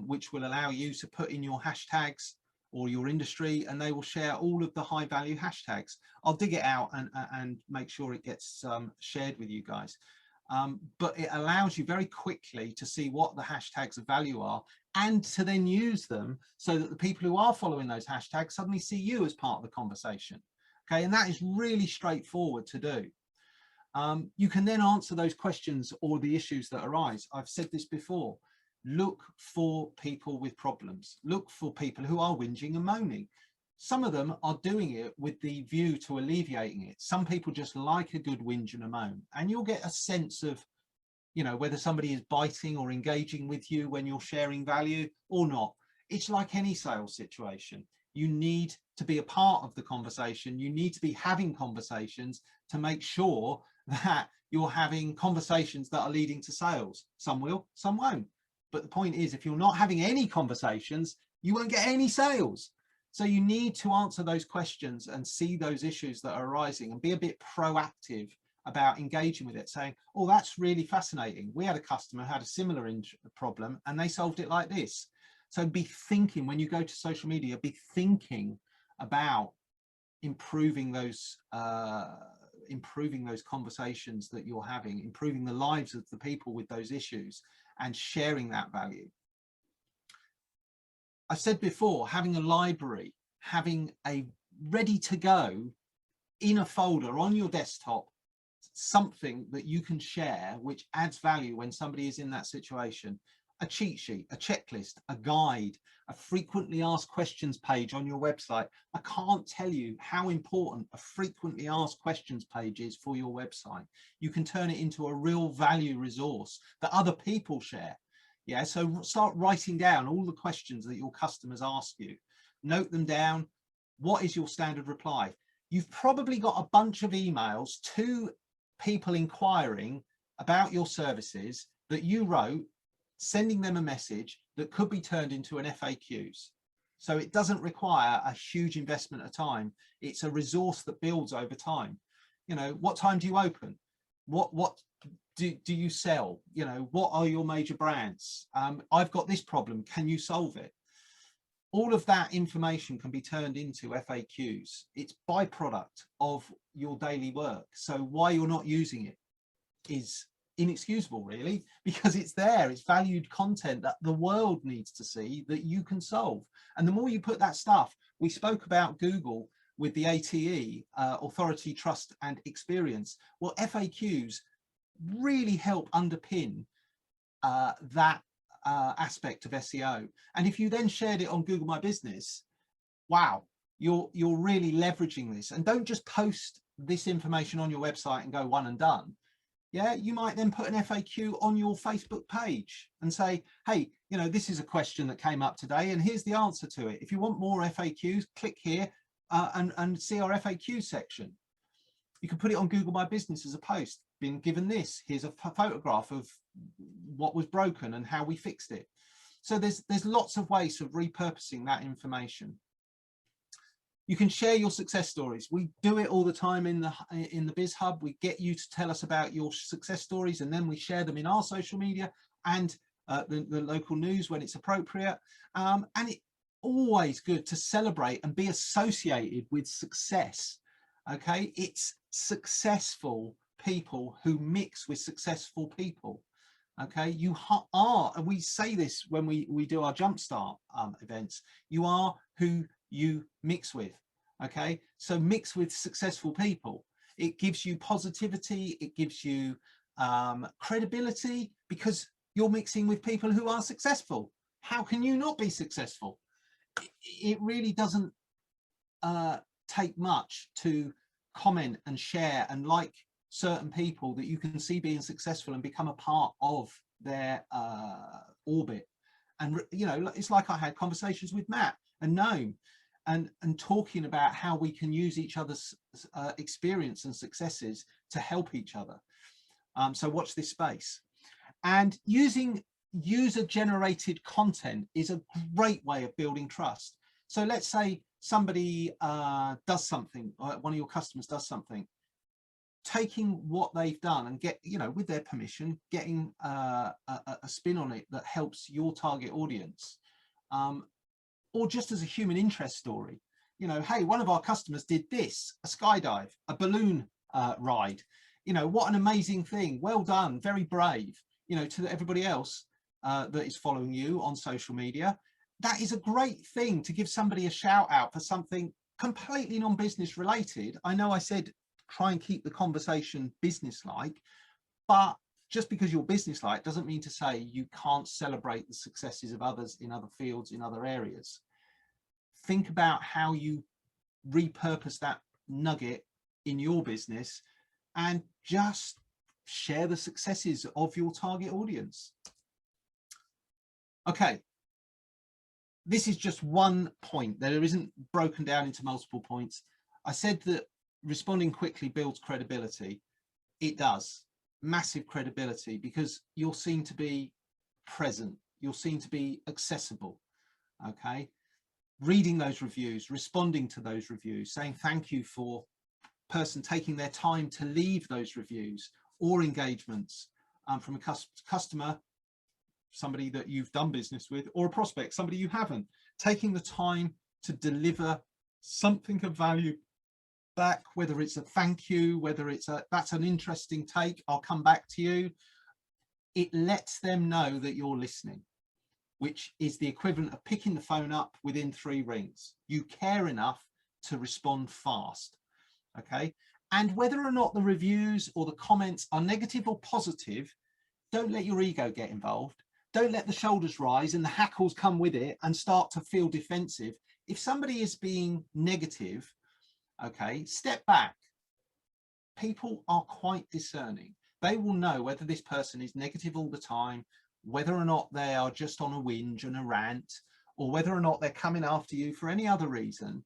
which will allow you to put in your hashtags or your industry, and they will share all of the high value hashtags. I'll dig it out and make sure it gets shared with you guys. But it allows you very quickly to see what the hashtags of value are, and to then use them so that the people who are following those hashtags suddenly see you as part of the conversation. Okay, and that is really straightforward to do. You can then answer those questions or the issues that arise. I've said this before. Look for people with problems. Look for people who are whinging and moaning. Some of them are doing it with the view to alleviating it. Some people just like a good whinge and a moan, and you'll get a sense of, you know, whether somebody is biting or engaging with you when you're sharing value or not. It's like any sales situation. You need to be a part of the conversation. You need to be having conversations to make sure that you're having conversations that are leading to sales. Some will, some won't. But the point is, if you're not having any conversations, you won't get any sales. So you need to answer those questions and see those issues that are arising and be a bit proactive about engaging with it, saying, oh, that's really fascinating. We had a customer who had a similar problem and they solved it like this. So be thinking, when you go to social media, be thinking about improving those conversations that you're having, improving the lives of the people with those issues and sharing that value. I said before, having a library, having a ready to go in a folder on your desktop, something that you can share which adds value when somebody is in that situation. A cheat sheet, a checklist, a guide, a frequently asked questions page on your website. I can't tell you how important a frequently asked questions page is for your website. You can turn it into a real value resource that other people share. Yeah, so start writing down all the questions that your customers ask you. Note them down. What is your standard reply? You've probably got a bunch of emails to people inquiring about your services that you wrote, sending them a message that could be turned into an FAQs. So it doesn't require a huge investment of time. It's a resource that builds over time. You know, what time do you open? What do you sell? You know, what are your major brands? I've got this problem. Can you solve it? All of that information can be turned into FAQs. It's byproduct of your daily work. So why you're not using it is inexcusable, really, because it's there. It's valued content that the world needs to see that you can solve. And the more you put that stuff, we spoke about Google with the ATE, authority, trust and experience. Well, FAQs really help underpin that aspect of SEO. And if you then shared it on Google My Business, wow, you're really leveraging this. And don't just post this information on your website and go one and done. Yeah, you might then put an FAQ on your Facebook page and say, hey, you know, this is a question that came up today and here's the answer to it. If you want more FAQs, click here and see our FAQ section. You can put it on Google My Business as a post. Been given this, here's a photograph of what was broken and how we fixed it. So there's lots of ways of repurposing that information. You can share your success stories. We do it all the time in the Biz Hub. We get you to tell us about your success stories and then we share them in our social media and the local news when it's appropriate. And it's always good to celebrate and be associated with success. Okay, it's successful people who mix with successful people. Okay, you are, and we say this when we do our Jumpstart events, you are who you mix with. Okay, so mix with successful people. It gives you positivity, it gives you credibility, because you're mixing with people who are successful. How can you not be successful? It really doesn't take much to comment and share and like certain people that you can see being successful and become a part of their orbit. And you know, it's like I had conversations with Matt and Noam and talking about how we can use each other's experience and successes to help each other. So watch this space. And using user-generated content is a great way of building trust. So let's say somebody does something, one of your customers does something, taking what they've done and get, you know, with their permission, getting a spin on it that helps your target audience, or just as a human interest story. You know, hey, one of our customers did this, a skydive, a balloon ride. You know, what an amazing thing. Well done, very brave. You know, to everybody else that is following you on social media, that is a great thing to give somebody a shout out for something completely non-business related. I know I said try and keep the conversation business-like, but just because you're business-like doesn't mean to say you can't celebrate the successes of others in other fields, in other areas. think about how you repurpose that nugget in your business, and just share the successes of your target audience. Okay, this is just one point. There isn't broken down into multiple points. I said that responding quickly builds credibility. It does. Massive credibility, because you're seen to be present, you're seen to be accessible. Okay, reading those reviews, responding to those reviews, saying thank you for person taking their time to leave those reviews or engagements from a customer, somebody that you've done business with, or a prospect, somebody you haven't, taking the time to deliver something of value back, whether it's a thank you, whether it's a that's an interesting take, I'll come back to you. It lets them know that you're listening, which is the equivalent of picking the phone up within 3 rings. You care enough to respond fast. Okay, and whether or not the reviews or the comments are negative or positive, don't let your ego get involved. Don't let the shoulders rise and the hackles come with it and start to feel defensive. If somebody is being negative, okay, step back. People are quite discerning. They will know whether this person is negative all the time, whether or not they are just on a whinge and a rant, or whether or not they're coming after you for any other reason.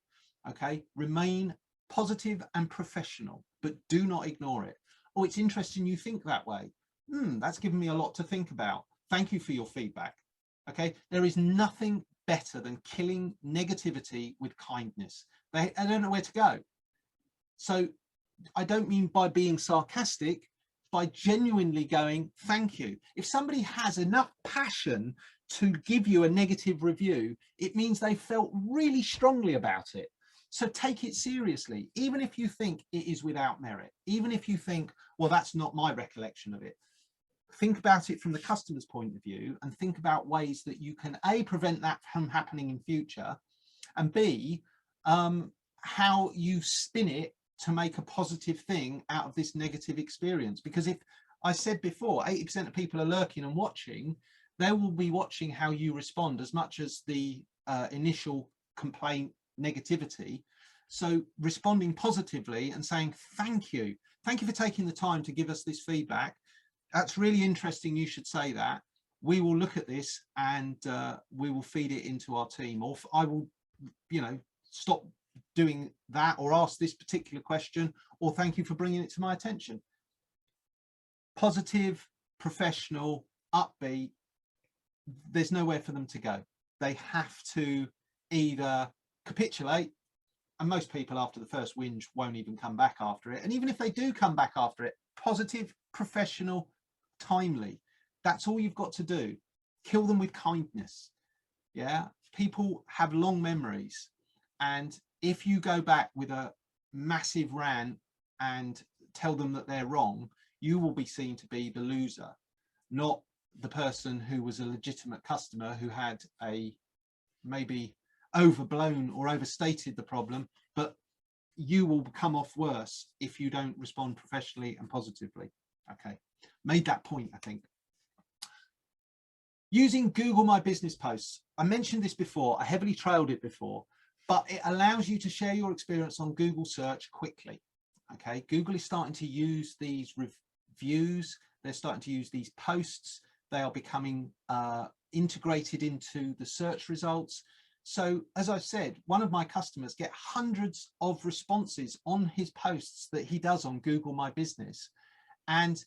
Okay, remain positive and professional, but do not ignore it. Oh, it's interesting you think that way. That's given me a lot to think about. Thank you for your feedback. Okay, there is nothing better than killing negativity with kindness. I don't know where to go. So I don't mean by being sarcastic, by genuinely going, thank you. If somebody has enough passion to give you a negative review, it means they felt really strongly about it. So take it seriously, even if you think it is without merit, even if you think, well, that's not my recollection of it. Think about it from the customer's point of view, and think about ways that you can A, prevent that from happening in future, and B, how you spin it to make a positive thing out of this negative experience. Because if I said before, 80% of people are lurking and watching, they will be watching how you respond as much as the initial complaint negativity. So responding positively and saying thank you for taking the time to give us this feedback. That's really interesting, you should say that. We will look at this and we will feed it into our team, or I will, stop doing that, or ask this particular question, or thank you for bringing it to my attention. Positive, professional, upbeat. There's nowhere for them to go. They have to either capitulate, and most people after the first whinge won't even come back after it. And even if they do come back after it, positive, professional, timely. That's all you've got to do. Kill them with kindness. Yeah, people have long memories, and if you go back with a massive rant and tell them that they're wrong, you will be seen to be the loser, not the person who was a legitimate customer who had a maybe overblown or overstated the problem, but you will come off worse if you don't respond professionally and positively. Okay, made that point, I think. Using Google My Business posts. I mentioned this before, I heavily trailed it before, but it allows you to share your experience on Google search quickly. Okay, Google is starting to use these reviews, they're starting to use these posts, they are becoming integrated into the search results. So as I've said, one of my customers get hundreds of responses on his posts that he does on Google My Business, and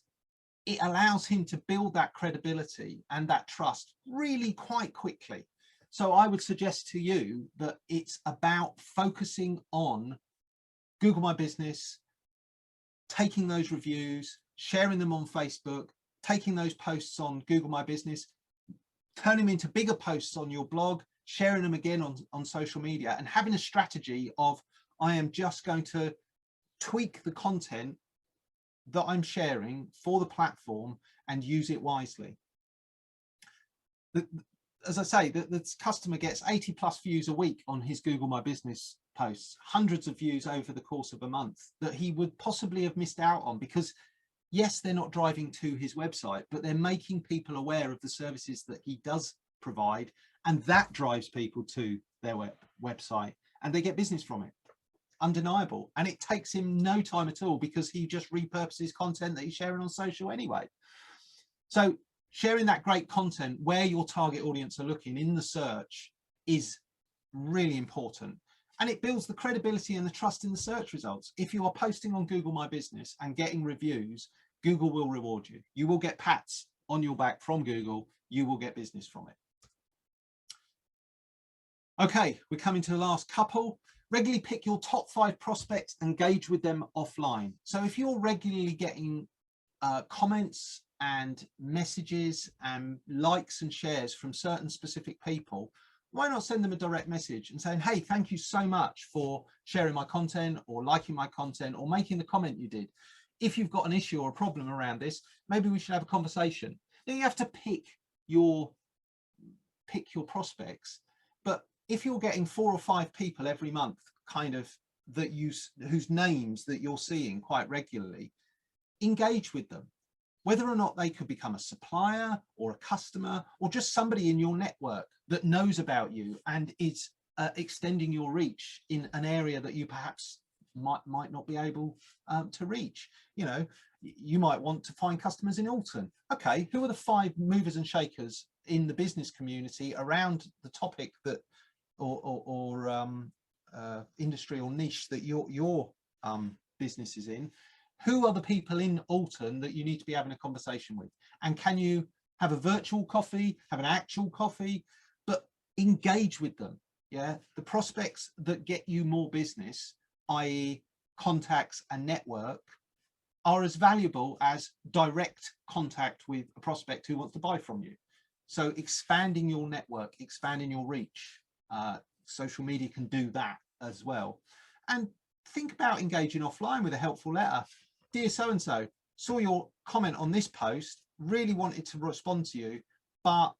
it allows him to build that credibility and that trust really quite quickly. So I would suggest to you that it's about focusing on Google My Business, taking those reviews, sharing them on Facebook, taking those posts on Google My Business, turning them into bigger posts on your blog, sharing them again on social media, and having a strategy of, I am just going to tweak the content that I'm sharing for the platform and use it wisely. As I say, the customer gets 80+ views a week on his Google My Business posts, hundreds of views over the course of a month that he would possibly have missed out on, because yes, they're not driving to his website, but they're making people aware of the services that he does provide, and that drives people to their website, and they get business from it. Undeniable. And it takes him no time at all, because he just repurposes content that he's sharing on social anyway. So sharing that great content where your target audience are looking in the search is really important. And it builds the credibility and the trust in the search results. If you are posting on Google My Business and getting reviews, Google will reward you. You will get pats on your back from Google. You will get business from it. Okay, we're coming to the last couple. Regularly pick your top 5 prospects, engage with them offline. So if you're regularly getting comments and messages and likes and shares from certain specific people, why not send them a direct message and saying, hey, thank you so much for sharing my content or liking my content or making the comment you did. If you've got an issue or a problem around this, maybe we should have a conversation. Then you have to pick your prospects. But if you're getting 4 or 5 people every month kind of that whose names that you're seeing quite regularly, engage with them. Whether or not they could become a supplier or a customer or just somebody in your network that knows about you and is extending your reach in an area that you perhaps might not be able to reach. You know, you might want to find customers in Alton. Okay, who are the 5 movers and shakers in the business community around the topic that or industry or niche that your business is in? Who are the people in Alton that you need to be having a conversation with? And can you have a virtual coffee, have an actual coffee, but engage with them? Yeah, the prospects that get you more business, i.e. contacts and network, are as valuable as direct contact with a prospect who wants to buy from you. So expanding your network, expanding your reach, social media can do that as well. And think about engaging offline with a helpful letter. Dear so-and-so, saw your comment on this post, really wanted to respond to you, but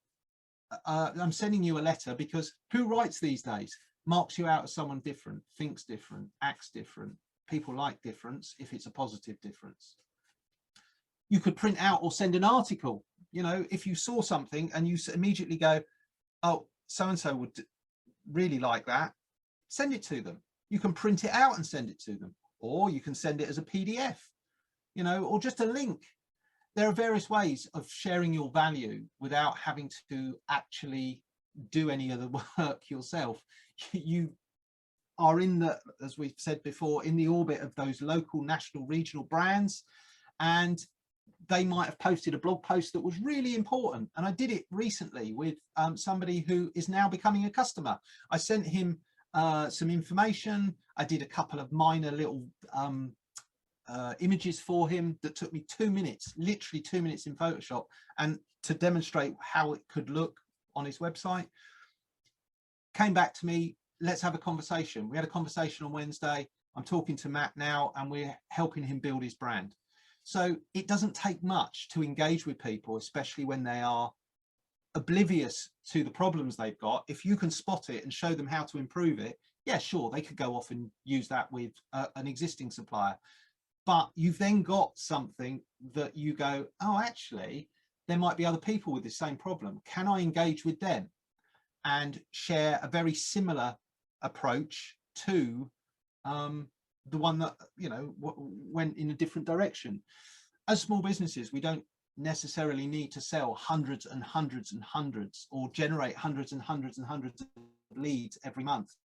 I'm sending you a letter because who writes these days? Marks you out as someone different, thinks different, acts different. People like difference if it's a positive difference. You could print out or send an article. You know, if you saw something and you immediately go, oh, so-and-so would really like that, send it to them. You can print it out and send it to them, or you can send it as a PDF, you know, or just a link. There are various ways of sharing your value without having to actually do any of the work yourself. You are in the, as we've said before, in the orbit of those local, national, regional brands, and they might have posted a blog post that was really important. And I did it recently with somebody who is now becoming a customer. I sent him some information. I did a couple of minor little images for him that took me 2 minutes, literally 2 minutes in Photoshop, and to demonstrate how it could look on his website. Came back to me, let's have a conversation. We had a conversation on Wednesday. I'm talking to Matt now, and we're helping him build his brand. So it doesn't take much to engage with people, especially when they are oblivious to the problems they've got. If you can spot it and show them how to improve it, yeah, sure, they could go off and use that with an existing supplier. But you've then got something that you go, oh, actually, there might be other people with the same problem. Can I engage with them and share a very similar approach to the one that, you know, went in a different direction? As small businesses, we don't necessarily need to sell hundreds and hundreds and hundreds or generate hundreds and hundreds and hundreds of leads every month.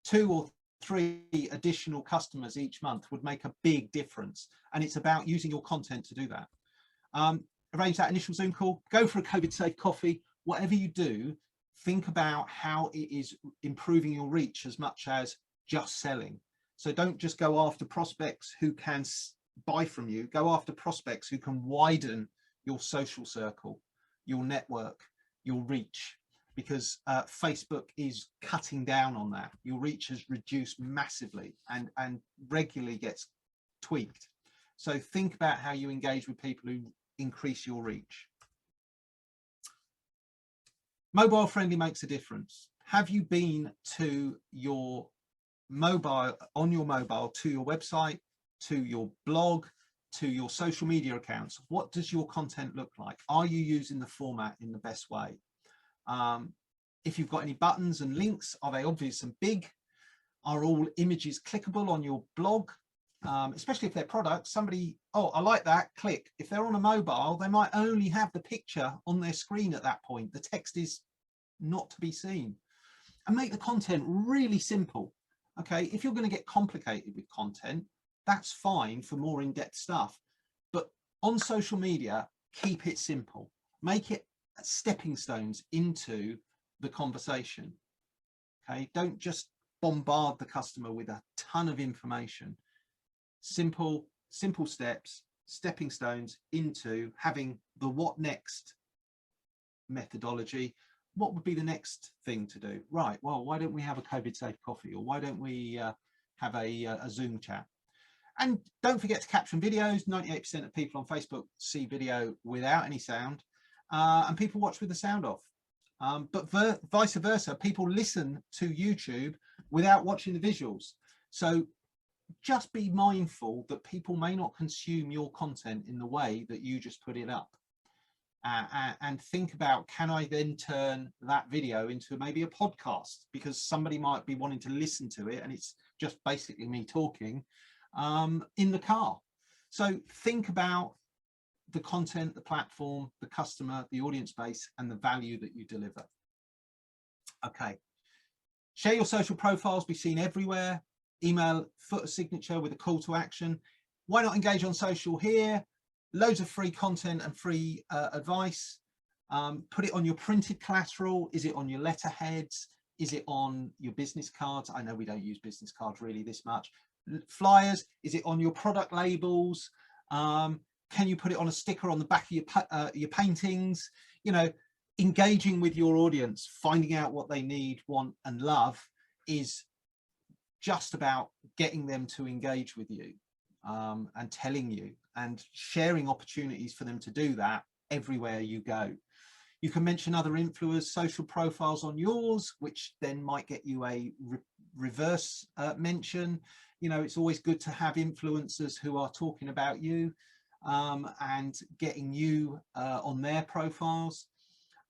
2 or 3 additional customers each month would make a big difference, and it's about using your content to do that. Arrange that initial Zoom call, go for a COVID-safe coffee. Whatever you do, think about how it is improving your reach as much as just selling. So don't just go after prospects who can buy from you, go after prospects who can widen your social circle, your network, your reach, because Facebook is cutting down on that. Your reach has reduced massively and regularly gets tweaked. So think about how you engage with people who increase your reach. Mobile friendly makes a difference. Have you been to your mobile, on your mobile, to your website, to your blog, to your social media accounts? What does your content look like? Are you using the format in the best way? If you've got any buttons and links, are they obvious and big? Are all images clickable on your blog? Especially if they're products, somebody, oh, I like that, click. If they're on a mobile, they might only have the picture on their screen at that point. The text is not to be seen. And make the content really simple. Okay, if you're going to get complicated with content, that's fine for more in-depth stuff. But on social media, keep it simple. Make it stepping stones into the conversation. Okay, don't just bombard the customer with a ton of information. Simple steps, stepping stones into having the what next methodology. What would be the next thing to do? Right, well, why don't we have a COVID safe coffee, or why don't we have a Zoom chat? And don't forget to caption videos. 98% of people on Facebook see video without any sound, and people watch with the sound off. But vice versa, people listen to YouTube without watching the visuals. So just be mindful that people may not consume your content in the way that you just put it up. And think about, can I then turn that video into maybe a podcast, because somebody might be wanting to listen to it and it's just basically me talking in the car. So think about the content, the platform, the customer, the audience base, and the value that you deliver. Okay, share your social profiles, be seen everywhere. Email footer signature with a call to action. Why not engage on social here? Loads of free content and free advice. Put it on your printed collateral. Is it on your letterheads? Is it on your business cards? I know we don't use business cards really this much. Flyers. Is it on your product labels? Can you put it on a sticker on the back of your paintings? You know, engaging with your audience, finding out what they need, want, and love is just about getting them to engage with you and telling you and sharing opportunities for them to do that everywhere you go. You can mention other influencers' social profiles on yours, which then might get you a reverse mention. You know, it's always good to have influencers who are talking about you and getting you on their profiles,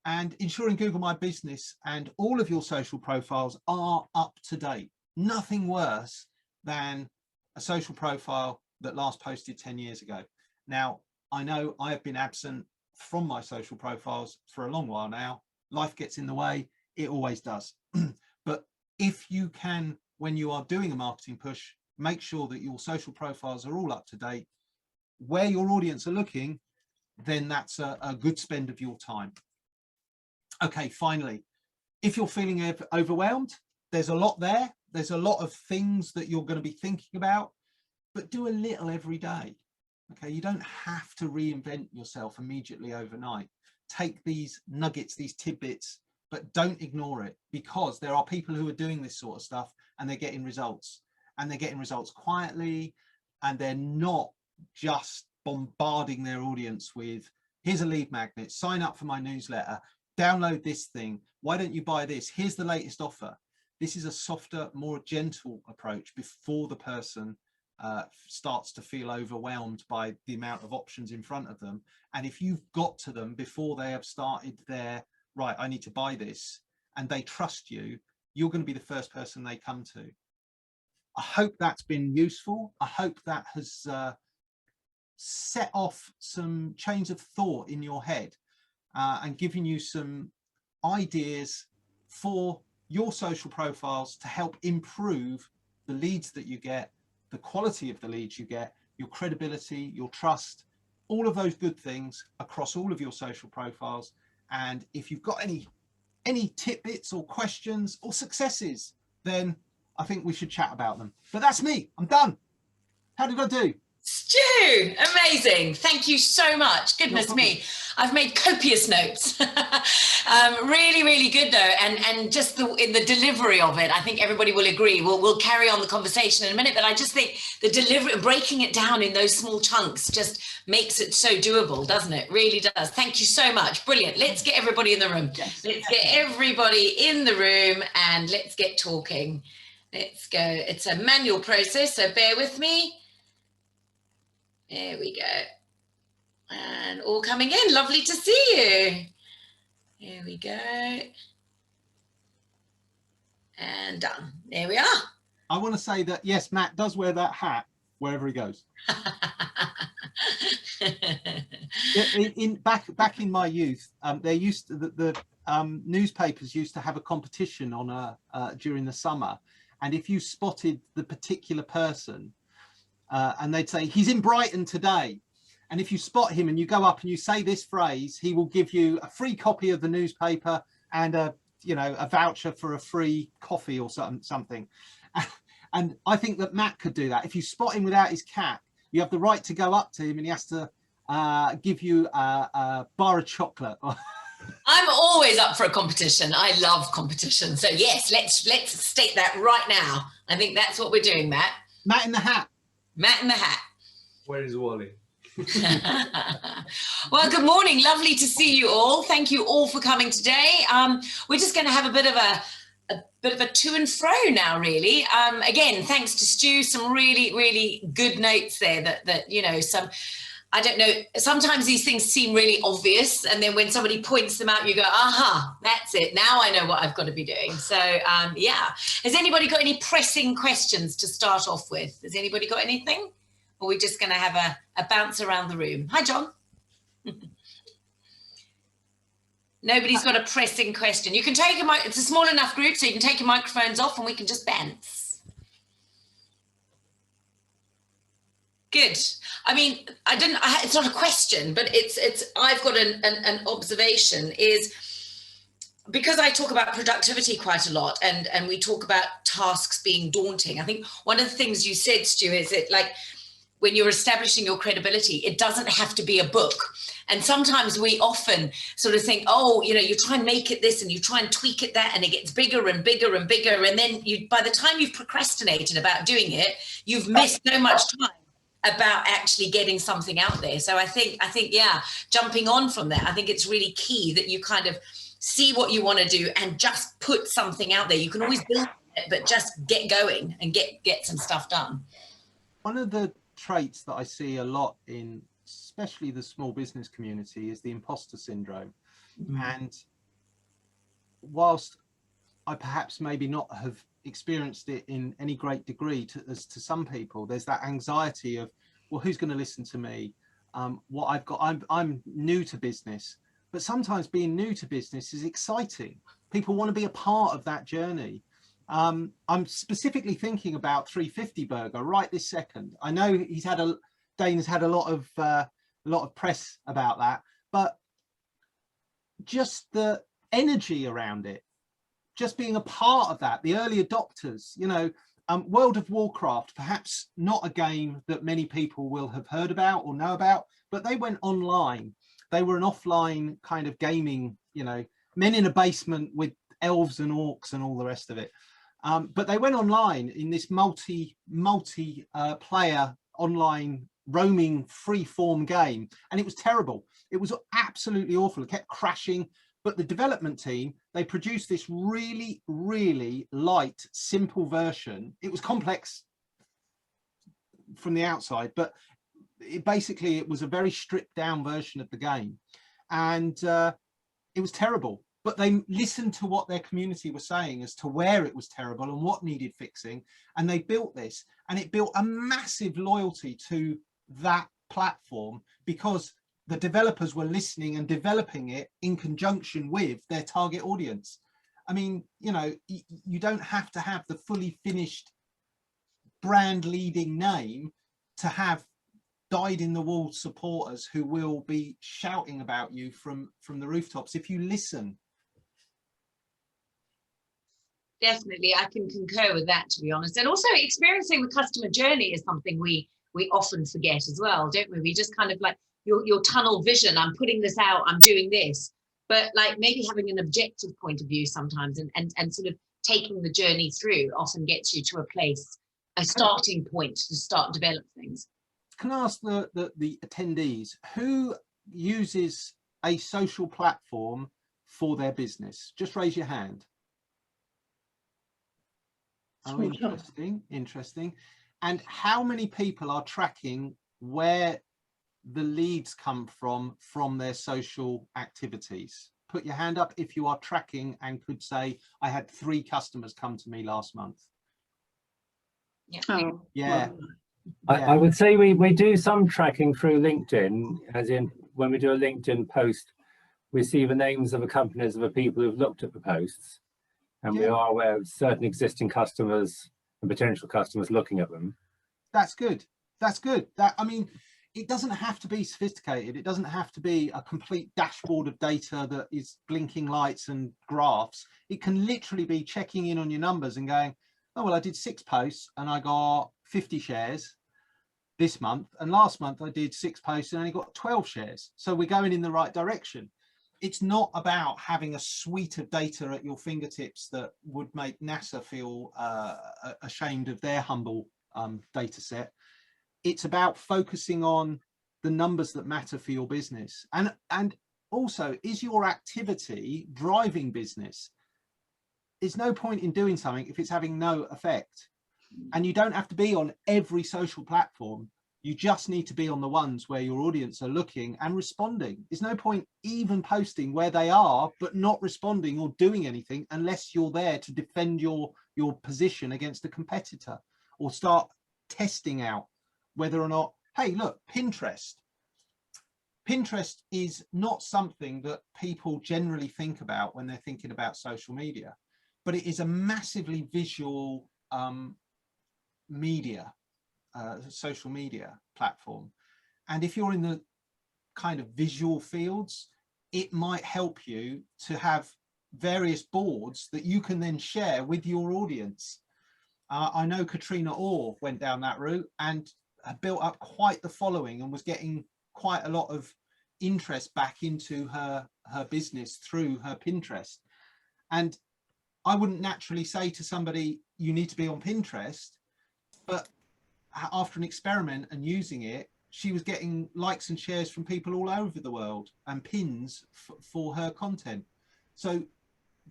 and ensuring Google My Business and all of your social profiles are up to date. Nothing worse than a social profile that last posted 10 years ago. Now, I know I have been absent from my social profiles for a long while now. Life gets in the way, it always does. But if you can, when you are doing a marketing push, make sure that your social profiles are all up to date, where your audience are looking, then that's a good spend of your time. Okay, finally, if you're feeling overwhelmed, there's a lot there. There's a lot of things that you're going to be thinking about, but do a little every day. Okay, you don't have to reinvent yourself immediately overnight. Take these nuggets, these tidbits, but don't ignore it, because there are people who are doing this sort of stuff and they're getting results, and they're getting results quietly, and they're not just bombarding their audience with, here's a lead magnet, sign up for my newsletter, download this thing, why don't you buy this, here's the latest offer. This is a softer, more gentle approach before the person starts to feel overwhelmed by the amount of options in front of them. And if you've got to them before they have started their, right, I need to buy this, and they trust you, you're going to be the first person they come to. I hope that's been useful. I hope that has set off some chains of thought in your head and given you some ideas for your social profiles to help improve the leads that you get, the quality of the leads you get, your credibility, your trust, all of those good things across all of your social profiles. And if you've got any tidbits or questions or successes, then I think we should chat about them. But that's me, I'm done. How did I do? Stu, amazing. Thank you so much. Goodness me. I've made copious notes. Really, really good though. And just in the delivery of it, I think everybody will agree. We'll carry on the conversation in a minute, but I just think the delivery, breaking it down in those small chunks just makes it so doable, doesn't it? Really does. Thank you so much. Brilliant. Let's get everybody in the room. Yes. Let's get everybody in the room and let's get talking. Let's go. It's a manual process, so bear with me. There we go. And all coming in. Lovely to see you. Here we go. And done. There we are. I want to say that, yes, Matt does wear that hat wherever he goes. Back in my youth, there used to, the newspapers used to have a competition on during the summer, and if you spotted the particular person, and they'd say he's in Brighton today, and if you spot him and you go up and you say this phrase, he will give you a free copy of the newspaper and a voucher for a free coffee or something. And I think that Matt could do that. If you spot him without his cap, you have the right to go up to him and he has to give you a bar of chocolate. I'm always up for a competition. I love competition. So yes, let's state that right now. I think that's what we're doing, Matt. Matt in the hat. Matt in the hat. Where is Wally? Well, good morning. Lovely to see you all. Thank you all for coming today. We're just going to have a bit of a to and fro now, really. Again, thanks to Stu, some really good notes there that some, I don't know, sometimes these things seem really obvious, and then when somebody points them out, you go, aha, that's it. Now I know what I've got to be doing. So yeah. Has anybody got any pressing questions to start off with? Has anybody got anything? Or are we just going to have a bounce around the room? Hi, John. Nobody's got a pressing question. You can take it's a small enough group, so you can take your microphones off and we can just bounce. Good. I mean, it's not a question, but I've got an observation, is because I talk about productivity quite a lot, and we talk about tasks being daunting. I think one of the things you said, Stu, is that, like, when you're establishing your credibility, it doesn't have to be a book. And sometimes we often sort of think, oh, you try and make it this and you try and tweak it that, and it gets bigger and bigger and bigger. And then by the time you've procrastinated about doing it, you've missed so much time about actually getting something out there. So I think, yeah, jumping on from that, I think it's really key that you kind of see what you want to do and just put something out there. You can always build it, but just get going and get some stuff done. One of the traits that I see a lot in especially the small business community is the imposter syndrome. And whilst I perhaps maybe not have experienced it in any great degree as to some people, there's that anxiety of, well, who's going to listen to me? What I've got, I'm new to business, but sometimes being new to business is exciting. People want to be a part of that journey. I'm specifically thinking about 350 Burger right this second. I know Dane's had a lot of press about that, but just the energy around it, just being a part of that, the early adopters, World of Warcraft, perhaps not a game that many people will have heard about or know about, but they went online. They were an offline kind of gaming, men in a basement with elves and orcs and all the rest of it. But they went online in this multi player online roaming free form game, and it was terrible. It was absolutely awful. It kept crashing. But the development team, they produced this really light, simple version. It was complex from the outside, but it was a very stripped down version of the game, and it was terrible. But they listened to what their community was saying as to where it was terrible and what needed fixing. And they built this, and it built a massive loyalty to that platform because the developers were listening and developing it in conjunction with their target audience. I mean, you don't have to have the fully finished brand leading name to have dyed in the wool supporters who will be shouting about you from the rooftops if you listen. Definitely, I can concur with that, to be honest. And also, experiencing the customer journey is something we often forget as well, don't we? We just kind of like your tunnel vision. I'm putting this out, I'm doing this, but like maybe having an objective point of view sometimes and sort of taking the journey through often gets you to a starting point to start develop things. Can I ask the attendees, who uses a social platform for their business? Just raise your hand. Oh, interesting. And how many people are tracking where the leads come from their social activities put your hand up if you are tracking and could say, I had 3 customers come to me last month. Yeah. Oh, Yeah. well, Yeah. I would say we do some tracking through LinkedIn, as in when we do a LinkedIn post, we see the names of the companies of the people who've looked at the posts, and we Yeah. are aware of certain existing customers and potential customers looking at them. That's good. That's good. That, I mean, it doesn't have to be sophisticated. It doesn't have to be a complete dashboard of data that is blinking lights and graphs. It can literally be checking in on your numbers and going, oh, well, I did 6 posts and I got 50 shares this month. And last month I did 6 posts and only got 12 shares. So we're going in the right direction. It's not about having a suite of data at your fingertips that would make NASA feel ashamed of their humble data set. It's about focusing on the numbers that matter for your business. And also, is your activity driving business? There's no point in doing something if it's having no effect. And you don't have to be on every social platform. You just need to be on the ones where your audience are looking and responding. There's no point even posting where they are, but not responding or doing anything unless you're there to defend your position against a competitor, or start testing out whether or not, hey, look, Pinterest is not something that people generally think about when they're thinking about social media, but it is a massively visual social media platform. And if you're in the kind of visual fields, it might help you to have various boards that you can then share with your audience. I know Katrina Orr went down that route and built up quite the following and was getting quite a lot of interest back into her business through her Pinterest. And I wouldn't naturally say to somebody, you need to be on Pinterest, but after an experiment and using it, she was getting likes and shares from people all over the world and pins for her content. So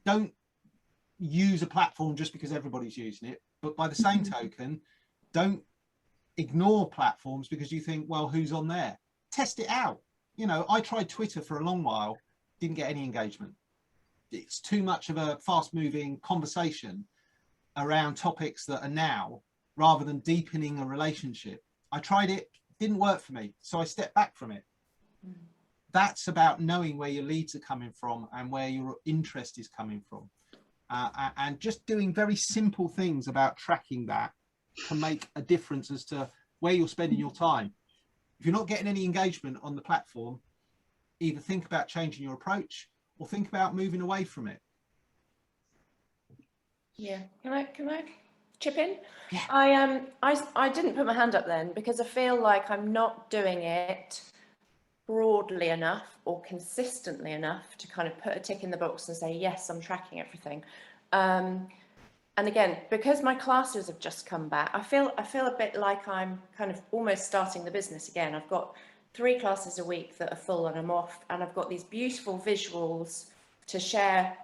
don't use a platform just because everybody's using it, but by the same token, don't ignore platforms because you think, well, who's on there? Test it out. You know, I tried Twitter for a long while, didn't get any engagement. It's too much of a fast moving conversation around topics that are now, rather than deepening a relationship. I tried it, didn't work for me, so I stepped back from it. That's about knowing where your leads are coming from and where your interest is coming from. And just doing very simple things about tracking that can make a difference as to where you're spending your time. If you're not getting any engagement on the platform, either think about changing your approach or think about moving away from it. yeah. Can I chip in? Yeah. I didn't put my hand up then because I feel like I'm not doing it broadly enough or consistently enough to kind of put a tick in the box and say, yes, I'm tracking everything. And again, because my classes have just come back, I feel a bit like I'm kind of almost starting the business again. I've got 3 classes a week that are full and I'm off, and I've got these beautiful visuals to share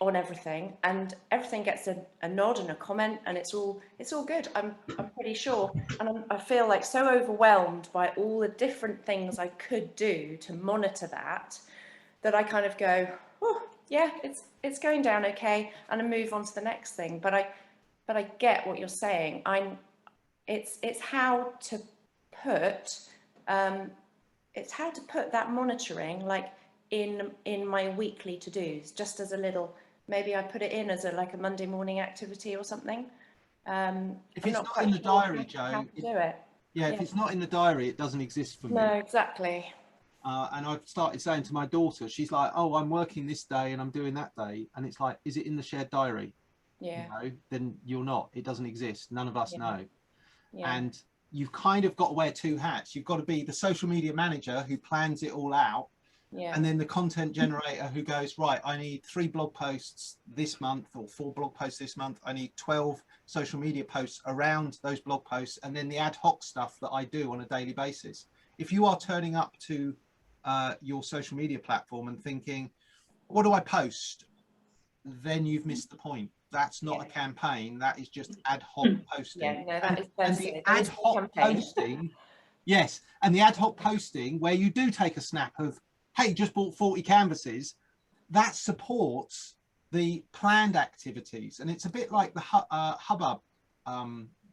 on everything, and everything gets a nod and a comment, and it's all good. I'm pretty sure, and I feel like so overwhelmed by all the different things I could do to monitor that I kind of go, oh yeah, it's going down okay, and I move on to the next thing. But I get what you're saying. It's how to put that monitoring like in my weekly to-dos, just as a little. Maybe I put it in as like a Monday morning activity or something. If it's not in the diary, Jo, do it. Yeah, if it's not in the diary, it doesn't exist for me. No, exactly. And I've started saying to my daughter, she's like, oh, I'm working this day and I'm doing that day. And it's like, is it in the shared diary? Yeah. You know, then you're not. It doesn't exist. None of us know. Yeah. And you've kind of got to wear 2 hats. You've got to be the social media manager who plans it all out. Yeah. And then the content generator who goes, right, I need 3 blog posts this month or 4 blog posts this month. I need 12 social media posts around those blog posts. And then the ad hoc stuff that I do on a daily basis. If you are turning up to your social media platform and thinking, what do I post? Then you've missed the point. That's not a campaign. That is just ad hoc posting. Yeah, no, that is and the ad hoc posting, yes, and the ad hoc posting where you do take a snap of, hey, just bought 40 canvases, that supports the planned activities. And it's a bit like the Hubbub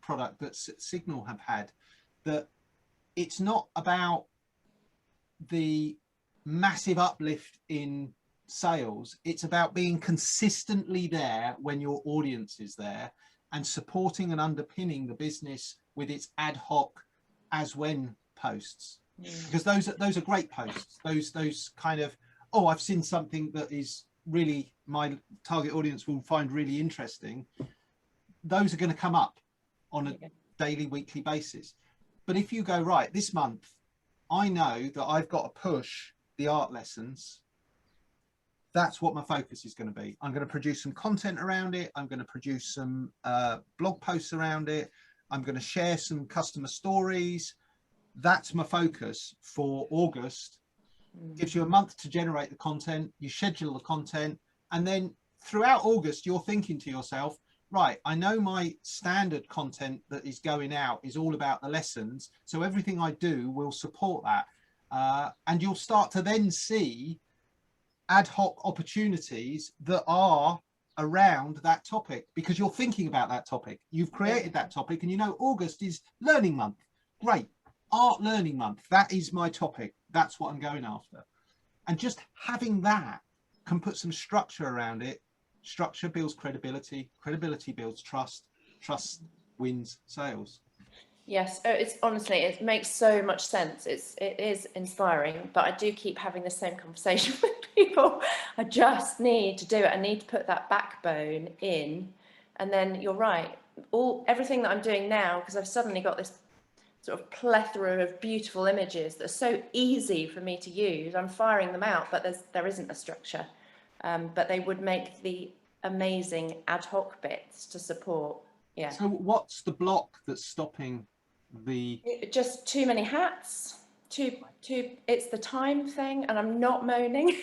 product that Signal have had, that it's not about the massive uplift in sales, it's about being consistently there when your audience is there, and supporting and underpinning the business with its ad hoc as when posts, because those are great posts, those kind of, oh, I've seen something that is really my target audience will find really interesting. Those are going to come up on a daily, weekly basis. But if you go, right, this month I know that I've got to push the art lessons, that's what my focus is going to be. I'm going to produce some content around it. I'm going to produce some blog posts around it. I'm going to share some customer stories. That's my focus for August. Gives you a month to generate the content. You schedule the content. And then throughout August, you're thinking to yourself, right, I know my standard content that is going out is all about the lessons. So everything I do will support that. And you'll start to then see ad hoc opportunities that are around that topic, because you're thinking about that topic. You've created that topic, and you know August is learning month. Great, art learning month. That is my topic. That's what I'm going after. And just having that can put some structure around it. Structure builds credibility. Credibility builds trust. Trust wins sales. Yes, it's honestly, it makes so much sense. It is inspiring, but I do keep having the same conversation with people. I just need to do it. I need to put that backbone in. And then you're right, everything that I'm doing now, because I've suddenly got this sort of plethora of beautiful images that are so easy for me to use. I'm firing them out, but there isn't a structure. But they would make the amazing ad hoc bits to support. Yeah. So what's the block that's stopping the? Just too many hats. It's the time thing, and I'm not moaning.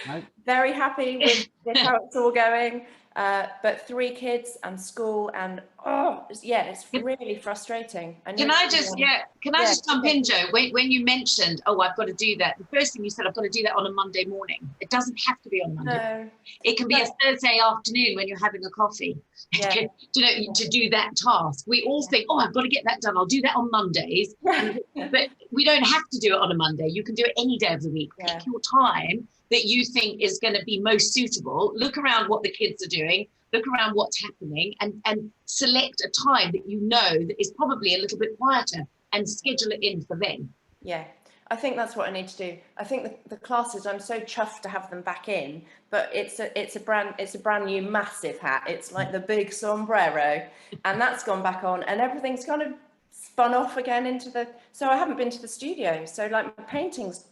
No. Very happy with how it's all going. But 3 kids and school, and it's really frustrating. Can I just jump in, Joe? When you mentioned, oh, I've got to do that, the first thing you said, I've got to do that on a Monday morning. It doesn't have to be on Monday. No. It can be a Thursday afternoon when you're having a coffee. Yeah. To do that task. We all think, oh, I've got to get that done. I'll do that on Mondays. But we don't have to do it on a Monday. You can do it any day of the week. Yeah. Pick your time that you think is going to be most suitable. Look around what the kids are doing. Look around what's happening, and select a time that you know that is probably a little bit quieter, and schedule it in for then. Yeah, I think that's what I need to do. I think the classes, I'm so chuffed to have them back in, but it's a brand new massive hat. It's like the big sombrero, and that's gone back on, and everything's kind of spun off again into the. So I haven't been to the studio. So like my paintings,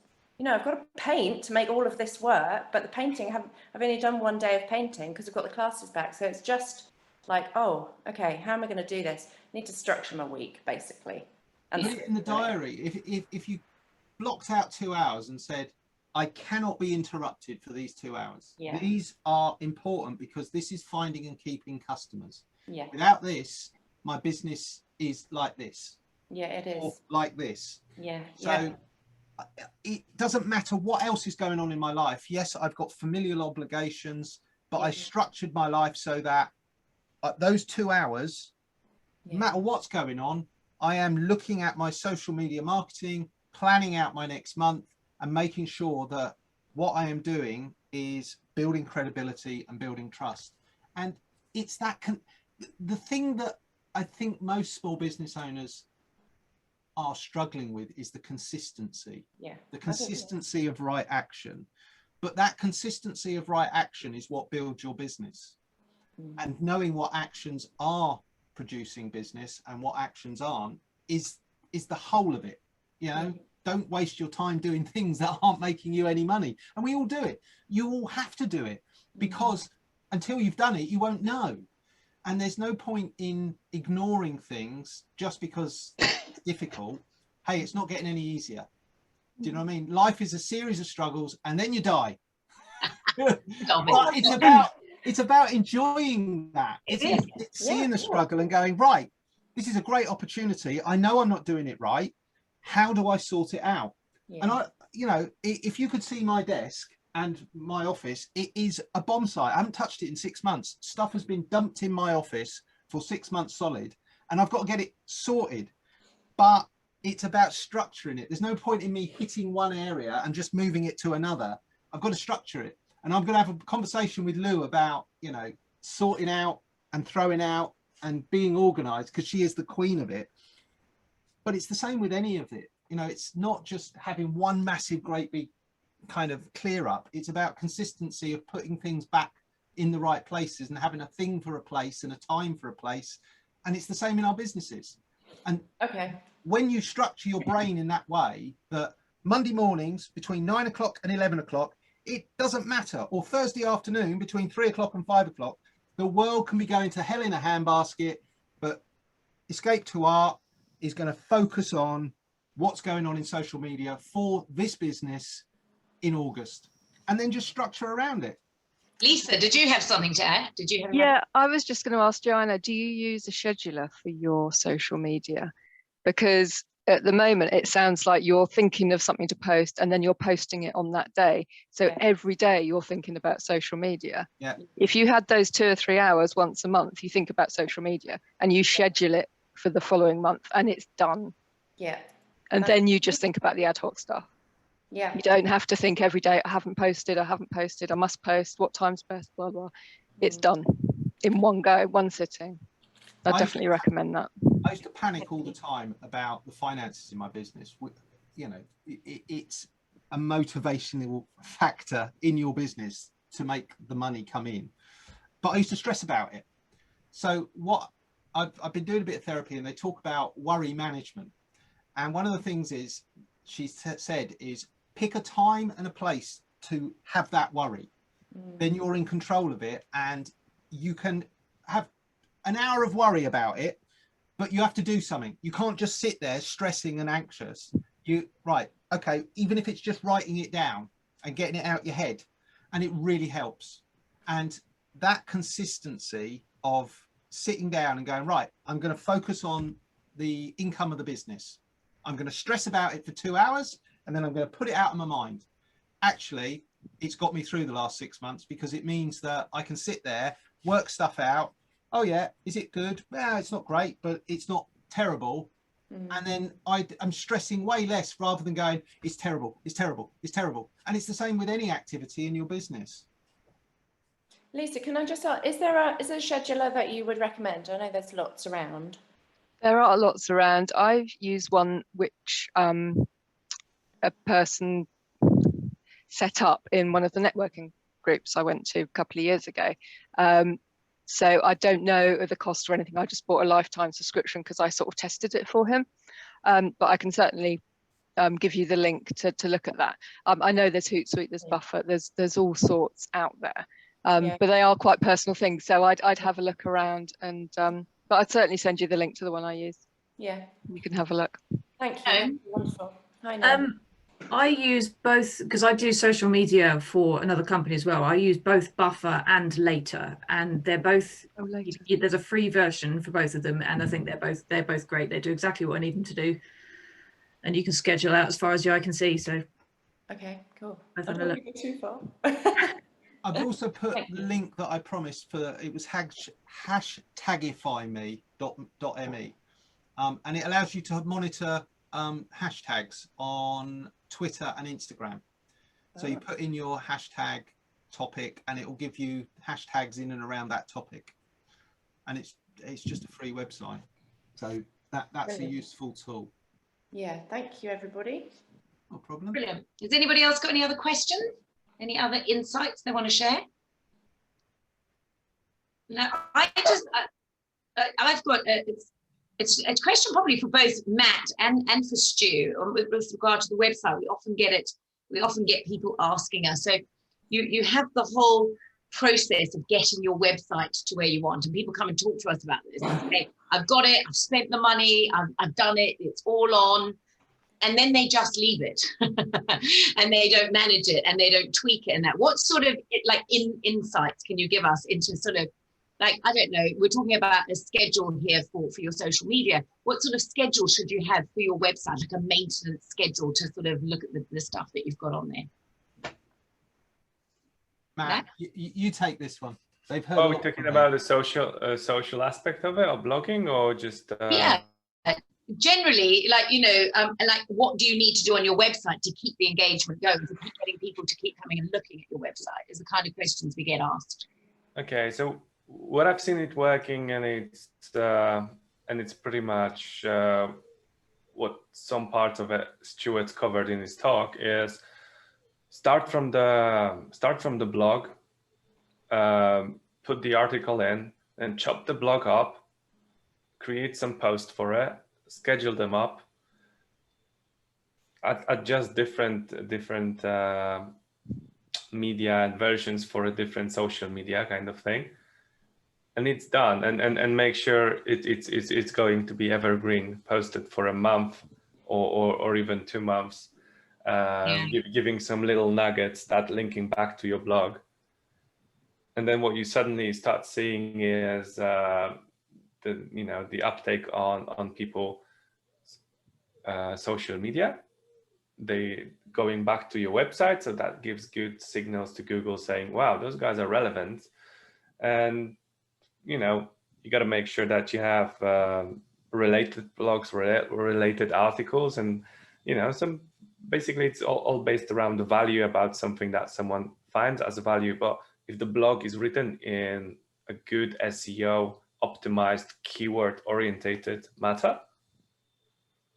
I've got to paint to make all of this work, but the painting, I've only done 1 day of painting because I've got the classes back. So it's just like, oh, okay, how am I going to do this? I need to structure my week, basically. And put it in the diary. If you blocked out 2 hours and said, I cannot be interrupted for these 2 hours. Yeah. These are important because this is finding and keeping customers. Yeah. Without this, my business is like this. Yeah, it is. Or like this. Yeah. So it doesn't matter what else is going on in my life. Yes, I've got familial obligations, but I structured my life so that those 2 hours, no matter what's going on, I am looking at my social media marketing, planning out my next month, and making sure that what I am doing is building credibility and building trust. And it's that the thing that I think most small business owners are struggling with is the consistency. The consistency of right action. But that consistency of right action is what builds your business. And knowing what actions are producing business and what actions aren't is the whole of it. Don't waste your time doing things that aren't making you any money. And we all do it. You all have to do it, because until you've done it, you won't know. And there's no point in ignoring things just because it's difficult. Hey, it's not getting any easier. Do you know what I mean? Life is a series of struggles, and then you die. But it's about enjoying that. It's seeing the struggle and going, right, this is a great opportunity. I know I'm not doing it right. How do I sort it out? And if you could see my desk, and my office, it is a bomb site. I haven't touched it in 6 months. Stuff has been dumped in my office for 6 months solid, and I've got to get it sorted. But it's about structuring it. There's no point in me hitting one area and just moving it to another. I've got to structure it. And I'm going to have a conversation with Lou about, you know, sorting out and throwing out and being organized, because she is the queen of it. But it's the same with any of it. You know, it's not just having one massive, great big kind of clear up. It's about consistency of putting things back in the right places and having a thing for a place and a time for a place. And it's the same in our businesses. And when you structure your brain in that way, that Monday mornings between 9 o'clock and 11 o'clock, it doesn't matter, or Thursday afternoon between 3 o'clock and 5 o'clock, the world can be going to hell in a handbasket, but Escape to Art is going to focus on what's going on in social media for this business in August, and then just structure around it. Lisa, did you have something to add? Did you have? Yeah, I was just going to ask Joanna, do you use a scheduler for your social media? Because at the moment, it sounds like you're thinking of something to post and then you're posting it on that day. So every day you're thinking about social media. Yeah. If you had those 2 or 3 hours once a month, you think about social media and you schedule it for the following month and it's done. Yeah. And then you just think about the ad hoc stuff. Yeah. You don't have to think every day, I haven't posted, I must post, what time's best, blah, blah. It's done in one go, one sitting. I definitely recommend that. I used to panic all the time about the finances in my business. You know, it's a motivational factor in your business to make the money come in. But I used to stress about it. So what I've been doing a bit of therapy, and they talk about worry management. And one of the things is, she said, is pick a time and a place to have that worry. Then you're in control of it, and you can have an hour of worry about it, but you have to do something. You can't just sit there stressing and anxious. Okay, even if it's just writing it down and getting it out your head, and it really helps. And that consistency of sitting down and going, right, I'm going to focus on the income of the business. I'm going to stress about it for 2 hours, and then I'm going to put it out of my mind. Actually, it's got me through the last 6 months, because it means that I can sit there, work stuff out. Oh yeah, is it good? Yeah, it's not great, but it's not terrible. And then I'm stressing way less, rather than going, it's terrible, it's terrible, it's terrible. And it's the same with any activity in your business. Lisa, can I just ask, is there a scheduler that you would recommend? I know there's lots around. There are lots around. I've used one which a person set up in one of the networking groups I went to a couple of years ago. So I don't know the cost or anything. I just bought a lifetime subscription because I sort of tested it for him. But I can certainly give you the link to look at that. I know there's Hootsuite, there's Buffer, there's all sorts out there. But they are quite personal things. So I'd have a look around, and but I'd certainly send you the link to the one I use. Yeah. You can have a look. Thank you. Wonderful. Hi, Nan. I use both, because I do social media for another company as well. I use both Buffer and Later, and they're both, there's a free version for both of them, and I think they're both great. They do exactly what I need them to do, and you can schedule out as far as the eye can see. So okay, cool. I don't go too far. I've also put the link that I promised for, it was hashtagifyme.me, and it allows you to monitor hashtags on Twitter and Instagram. So you put in your hashtag topic, and it will give you hashtags in and around that topic, and it's just a free website. So that's Brilliant. A useful tool. Yeah, thank you, everybody. No problem. Brilliant. Has anybody else got any other questions? Any other insights they want to share? No, I've got it's a question probably for both Matt and for Stu with regard to the website. We often get people asking us. So you have the whole process of getting your website to where you want, and people come and talk to us about this and say, I've got it, I've spent the money, I've done it, it's all on. And then they just leave it and they don't manage it and they don't tweak it and that. What sort of insights can you give us into sort of, like, I don't know, we're talking about a schedule here for your social media. What sort of schedule should you have for your website, like a maintenance schedule to sort of look at the stuff that you've got on there? Matt, you take this one. They've heard. Are we talking about the social aspect of it, or blogging, or just? Yeah. Generally, like, like, what do you need to do on your website to keep the engagement going, to keep getting people to keep coming and looking at your website, is the kind of questions we get asked. Okay, so what I've seen it working, and it's pretty much what some parts of it Stuart's covered in his talk, is start from the blog, put the article in, and chop the blog up, create some posts for it, schedule them up, adjust different media and versions for a different social media kind of thing, and it's done. And make sure it's going to be evergreen, posted for a month or even 2 months, giving some little nuggets that linking back to your blog. And then what you suddenly start seeing is the uptake on people social media, they going back to your website, so that gives good signals to Google saying, wow, those guys are relevant. And you got to make sure that you have related blogs, related articles, and some, basically it's all based around the value about something that someone finds as a value. But if the blog is written in a good SEO optimized, keyword orientated matter,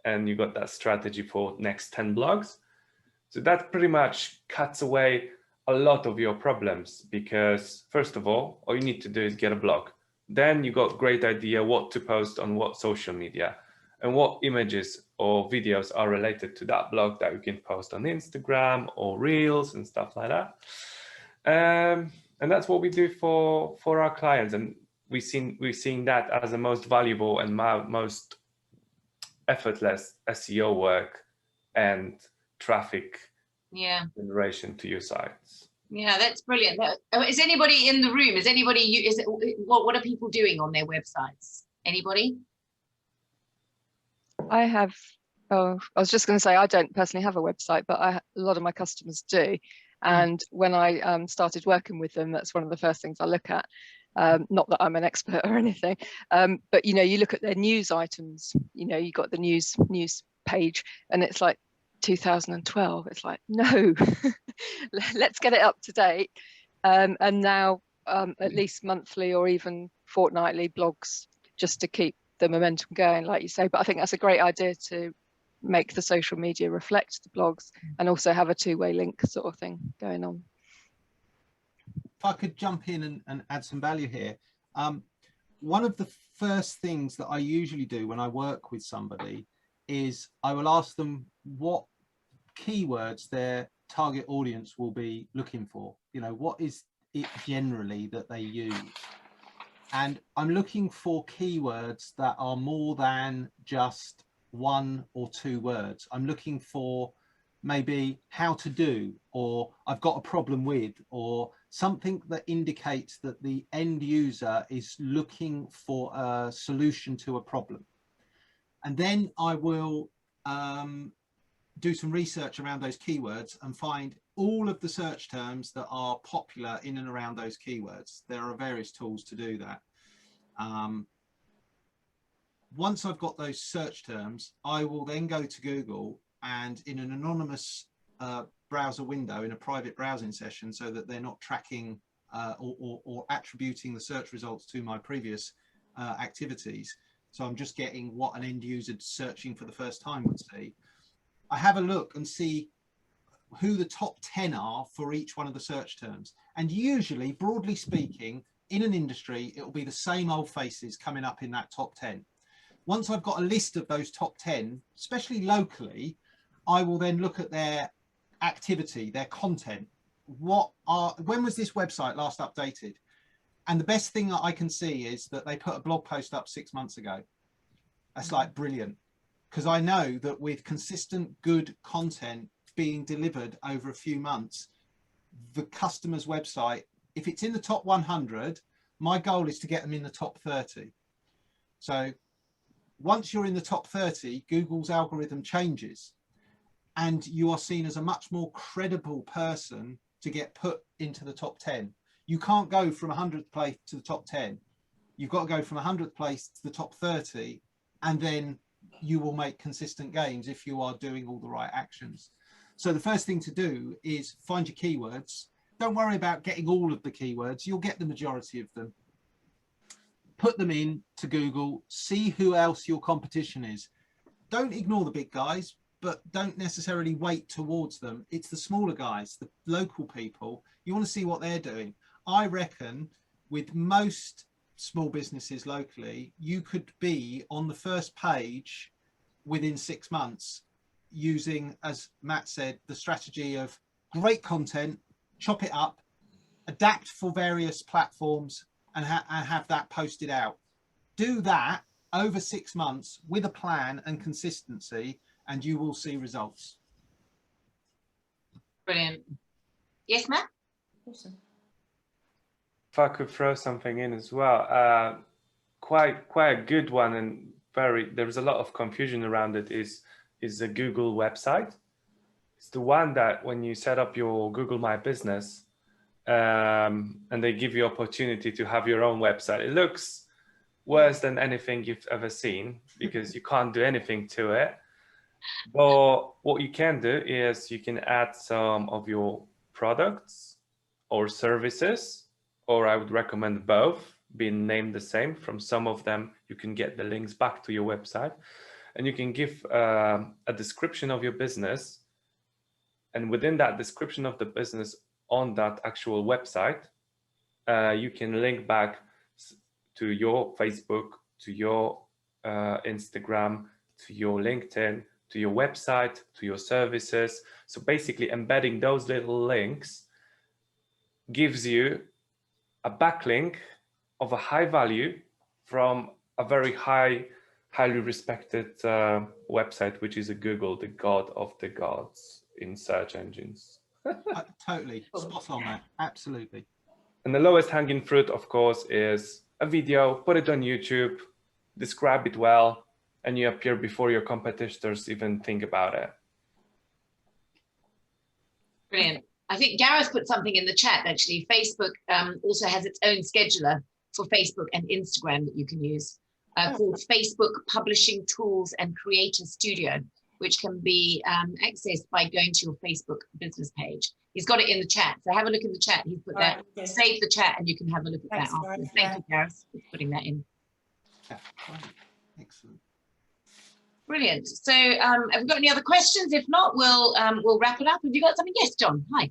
and you got that strategy for next 10 blogs, so that pretty much cuts away a lot of your problems. Because first of all you need to do is get a blog. Then you got great idea what to post on what social media, and what images or videos are related to that blog that you can post on Instagram or Reels and stuff like that. And that's what we do for our clients. And we've seen that as the most valuable and most effortless SEO work and traffic generation to your sites. Yeah, that's brilliant. Is anybody in the room? What are people doing on their websites? Anybody? I have. Oh, I was just going to say, I don't personally have a website, but a lot of my customers do. And when I started working with them, that's one of the first things I look at. Not that I'm an expert or anything, but you look at their news items. You got the news page, and it's like 2012. It's like, no, let's get it up to date. And now at least monthly or even fortnightly blogs, just to keep the momentum going, like you say. But I think that's a great idea, to make the social media reflect the blogs and also have a two-way link sort of thing going on. If I could jump in and add some value here. One of the first things that I usually do when I work with somebody is I will ask them what keywords their target audience will be looking for. What is it generally that they use? And I'm looking for keywords that are more than just 1 or 2 words. I'm looking for maybe how to do, or I've got a problem with, or something that indicates that the end user is looking for a solution to a problem. And then I will do some research around those keywords and find all of the search terms that are popular in and around those keywords. There are various tools to do that. Once I've got those search terms, I will then go to Google, and in an anonymous browser window, in a private browsing session, so that they're not tracking or attributing the search results to my previous activities. So I'm just getting what an end user searching for the first time would see. I have a look and see who the top 10 are for each one of the search terms. And usually, broadly speaking, in an industry, it will be the same old faces coming up in that top 10. Once I've got a list of those top 10, especially locally, I will then look at their activity, their content. When was this website last updated? And the best thing that I can see is that they put a blog post up 6 months ago. That's like brilliant, because I know that with consistent good content being delivered over a few months, the customer's website, if it's in the top 100, my goal is to get them in the top 30. So once you're in the top 30, Google's algorithm changes, and you are seen as a much more credible person to get put into the top 10. You can't go from 100th place to the top 10. You've got to go from 100th place to the top 30, and then you will make consistent gains if you are doing all the right actions. So the first thing to do is find your keywords. Don't worry about getting all of the keywords. You'll get the majority of them. Put them in to Google, see who else your competition is. Don't ignore the big guys, but don't necessarily wait towards them. It's the smaller guys, the local people. You want to see what they're doing. I reckon with most small businesses locally, you could be on the first page within 6 months using, as Matt said, the strategy of great content, chop it up, adapt for various platforms, and have that posted out. Do that over 6 months with a plan and consistency, and you will see results. Brilliant. Yes, Matt? Awesome. If I could throw something in as well, quite a good one, and there's a lot of confusion around it, is a Google website. It's the one that when you set up your Google My Business, and they give you opportunity to have your own website. It looks worse than anything you've ever seen because you can't do anything to it. But what you can do is you can add some of your products or services, or I would recommend both being named the same. From some of them, you can get the links back to your website, and you can give a description of your business. And within that description of the business on that actual website, you can link back to your Facebook, to your Instagram, to your LinkedIn, to your website, to your services. So basically embedding those little links gives you a backlink of a high value from a very highly respected website, which is a Google, the god of the gods in search engines. Totally spot on, Matt. Absolutely. And the lowest hanging fruit, of course, is a video, put it on YouTube, describe it well, and you appear before your competitors even think about it. Brilliant. I think Gareth put something in the chat, actually. Facebook also has its own scheduler for Facebook and Instagram that you can use called Facebook Publishing Tools and Creator Studio, which can be accessed by going to your Facebook business page. He's got it in the chat. So have a look in the chat. He's put that, Okay. save the chat, and you can have a look at that after. Thank you, Gareth, for putting that in. Yeah, excellent. Brilliant. So have we got any other questions? If not, we'll wrap it up. Have you got something? Yes, John. Hi.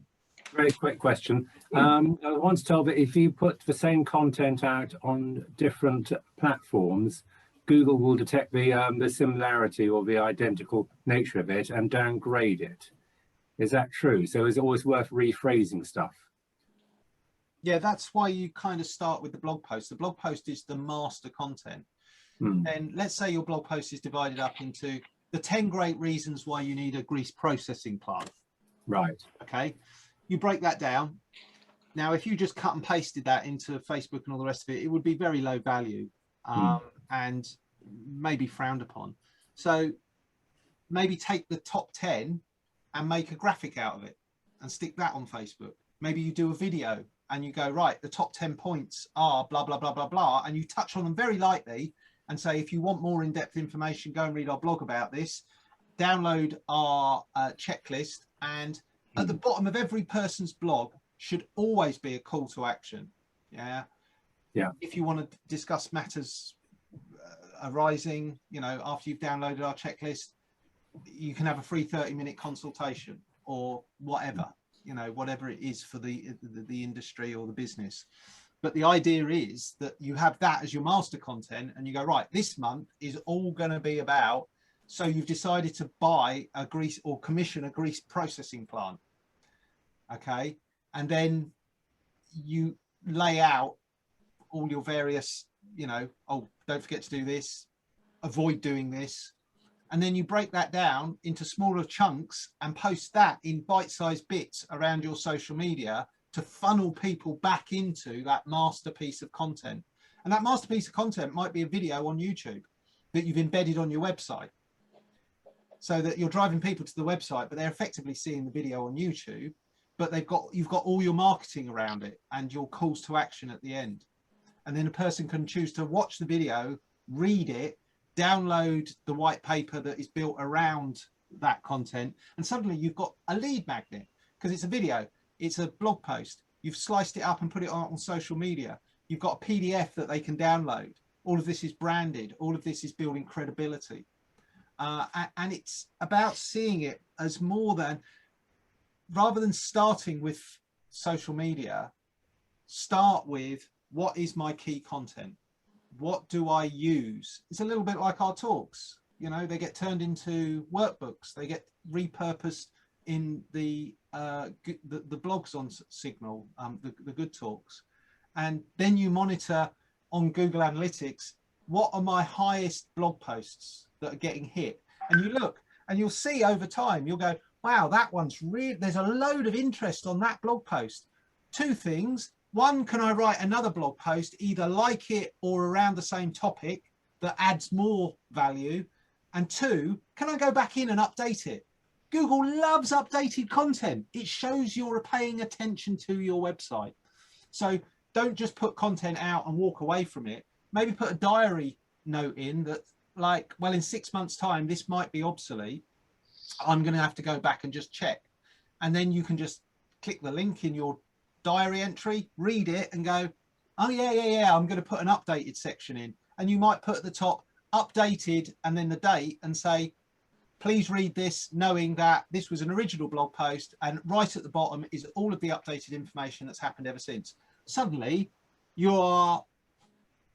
Very quick question. I was once told that if you put the same content out on different platforms, Google will detect the similarity or the identical nature of it and downgrade it. Is that true? So is it always worth rephrasing stuff? Yeah, that's why you kind of start with the blog post. The blog post is the master content. And let's say your blog post is divided up into the 10 great reasons why you need a grease processing plant. Right. Okay. You break that down. Now, if you just cut and pasted that into Facebook and all the rest of it, it would be very low value and maybe frowned upon. So maybe take the top 10 and make a graphic out of it and stick that on Facebook. Maybe you do a video and you go, right, the top 10 points are blah, blah, blah, blah, blah. And you touch on them very lightly and say, if you want more in-depth information, go and read our blog about this, download our checklist. And at the bottom of every person's blog should always be a call to action. Yeah. If you want to discuss matters arising, you know, after you've downloaded our checklist, you can have a free 30-minute consultation or whatever, you know, whatever it is for the industry or the business. But the idea is that you have that as your master content and you go, right, this month is all going to be about, so you've decided to buy a grease or commission a grease processing plant. Okay. And then you lay out all your various, you know, oh, don't forget to do this, avoid doing this. And then you break that down into smaller chunks and post that in bite-sized bits around your social media to funnel people back into that masterpiece of content. And that masterpiece of content might be a video on YouTube that you've embedded on your website, so that you're driving people to the website, but they're effectively seeing the video on YouTube. but you've got all your marketing around it and your calls to action at the end. And then a person can choose to watch the video, read it, download the white paper that is built around that content, and suddenly you've got a lead magnet, because it's a video, it's a blog post, you've sliced it up and put it on social media, you've got a PDF that they can download. All of this is branded, all of this is building credibility. And it's about seeing it as more than, rather than starting with social media, start with, what is my key content? What do I use? It's a little bit like our talks. You know, they get turned into workbooks. They get repurposed in the blogs on Signal, the good talks. And then you monitor on Google Analytics, what are my highest blog posts that are getting hit? And you look and you'll see over time, you'll go, wow, that one's really, there's a load of interest on that blog post. Two things. One, can I write another blog post, either like it or around the same topic that adds more value? And two, can I go back in and update it? Google loves updated content. It shows you're paying attention to your website. So don't just put content out and walk away from it. Maybe put a diary note in that, like, well, in 6 months' time, this might be obsolete. I'm going to have to go back and just check. And then you can just click the link in your diary entry, read it and go, oh yeah, I'm going to put an updated section in. And you might put at the top updated and then the date and say, please read this knowing that this was an original blog post, and right at the bottom is all of the updated information that's happened ever since. Suddenly you are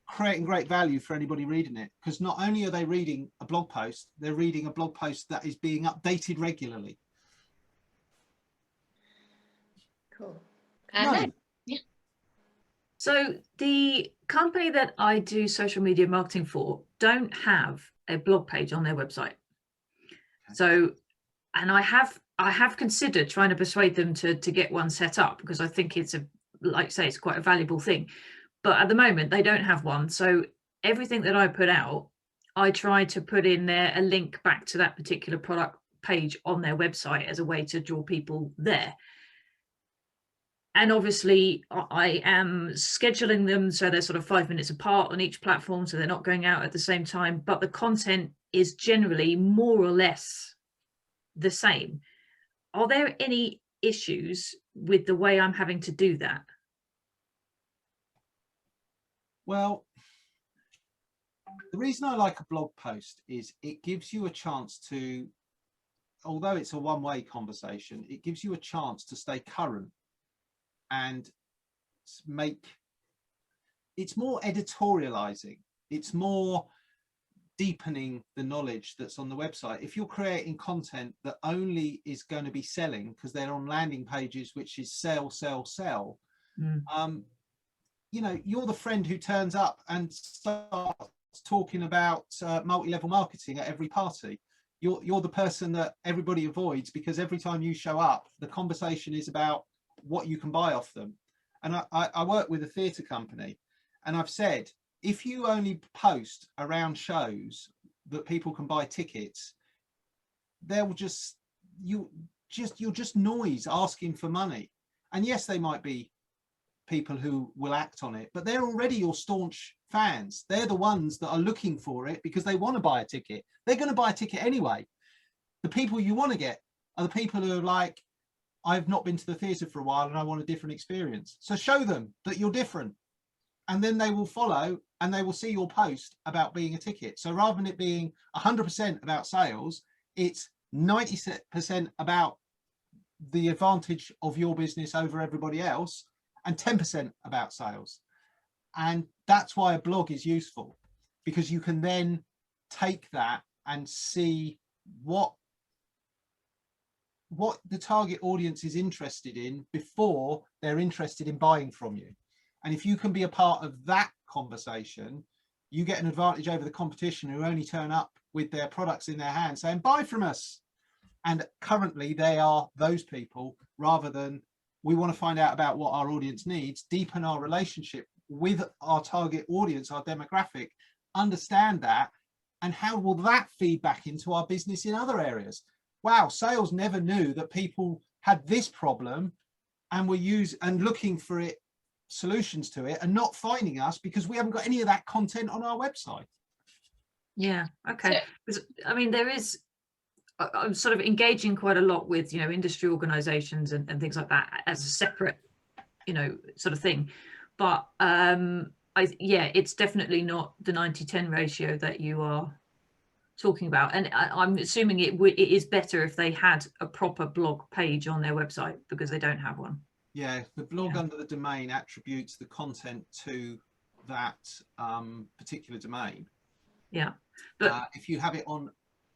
creating great value for anybody reading it, because not only are they reading a blog post, they're reading a blog post that is being updated regularly. Cool. No. Yeah. So the company that I do social media marketing for don't have a blog page on their website. So, and I have considered trying to persuade them to get one set up, because I think it's like I say, it's quite a valuable thing. But at the moment they don't have one. So everything that I put out, I try to put in there a link back to that particular product page on their website as a way to draw people there. And obviously I am scheduling them so they're sort of 5 minutes apart on each platform, so they're not going out at the same time, but the content is generally more or less the same. Are there any issues with the way I'm having to do that? Well, the reason I like a blog post is it gives you a chance to, although it's a one-way conversation, it gives you a chance to stay current and it's more editorializing, it's more deepening the knowledge that's on the website. If you're creating content that only is going to be selling because they're on landing pages which is sell, you know, you're the friend who turns up and starts talking about multi-level marketing at every party. You're the person that everybody avoids, because every time you show up the conversation is about what you can buy off them. And I work with a theatre company, and I've said, if you only post around shows that people can buy tickets, they'll you're just noise asking for money. And yes, they might be people who will act on it, but they're already your staunch fans. They're the ones that are looking for it because they want to buy a ticket. They're going to buy a ticket anyway. The people you want to get are the people who are like, I've not been to the theatre for a while and I want a different experience. So show them that you're different, and then they will follow and they will see your post about being a ticket. So rather than it being 100% about sales, it's 90% about the advantage of your business over everybody else, and 10% about sales. And that's why a blog is useful, because you can then take that and see what the target audience is interested in before they're interested in buying from you. And if you can be a part of that conversation, you get an advantage over the competition who only turn up with their products in their hand saying, buy from us. And currently they are those people, rather than, we want to find out about what our audience needs, deepen our relationship with our target audience, our demographic, understand that, and how will that feed back into our business in other areas? Wow, sales never knew that people had this problem and we're looking for it, solutions to it, and not finding us because we haven't got any of that content on our website. Yeah, okay. Because I mean, I'm sort of engaging quite a lot with, you know, industry organizations and things like that as a separate, you know, sort of thing. But yeah, it's definitely not the 90-10 ratio that you are talking about. And I'm assuming it is better if they had a proper blog page on their website, because they don't have one. Yeah, the blog under the domain attributes the content to that particular domain. Yeah, but if you have it on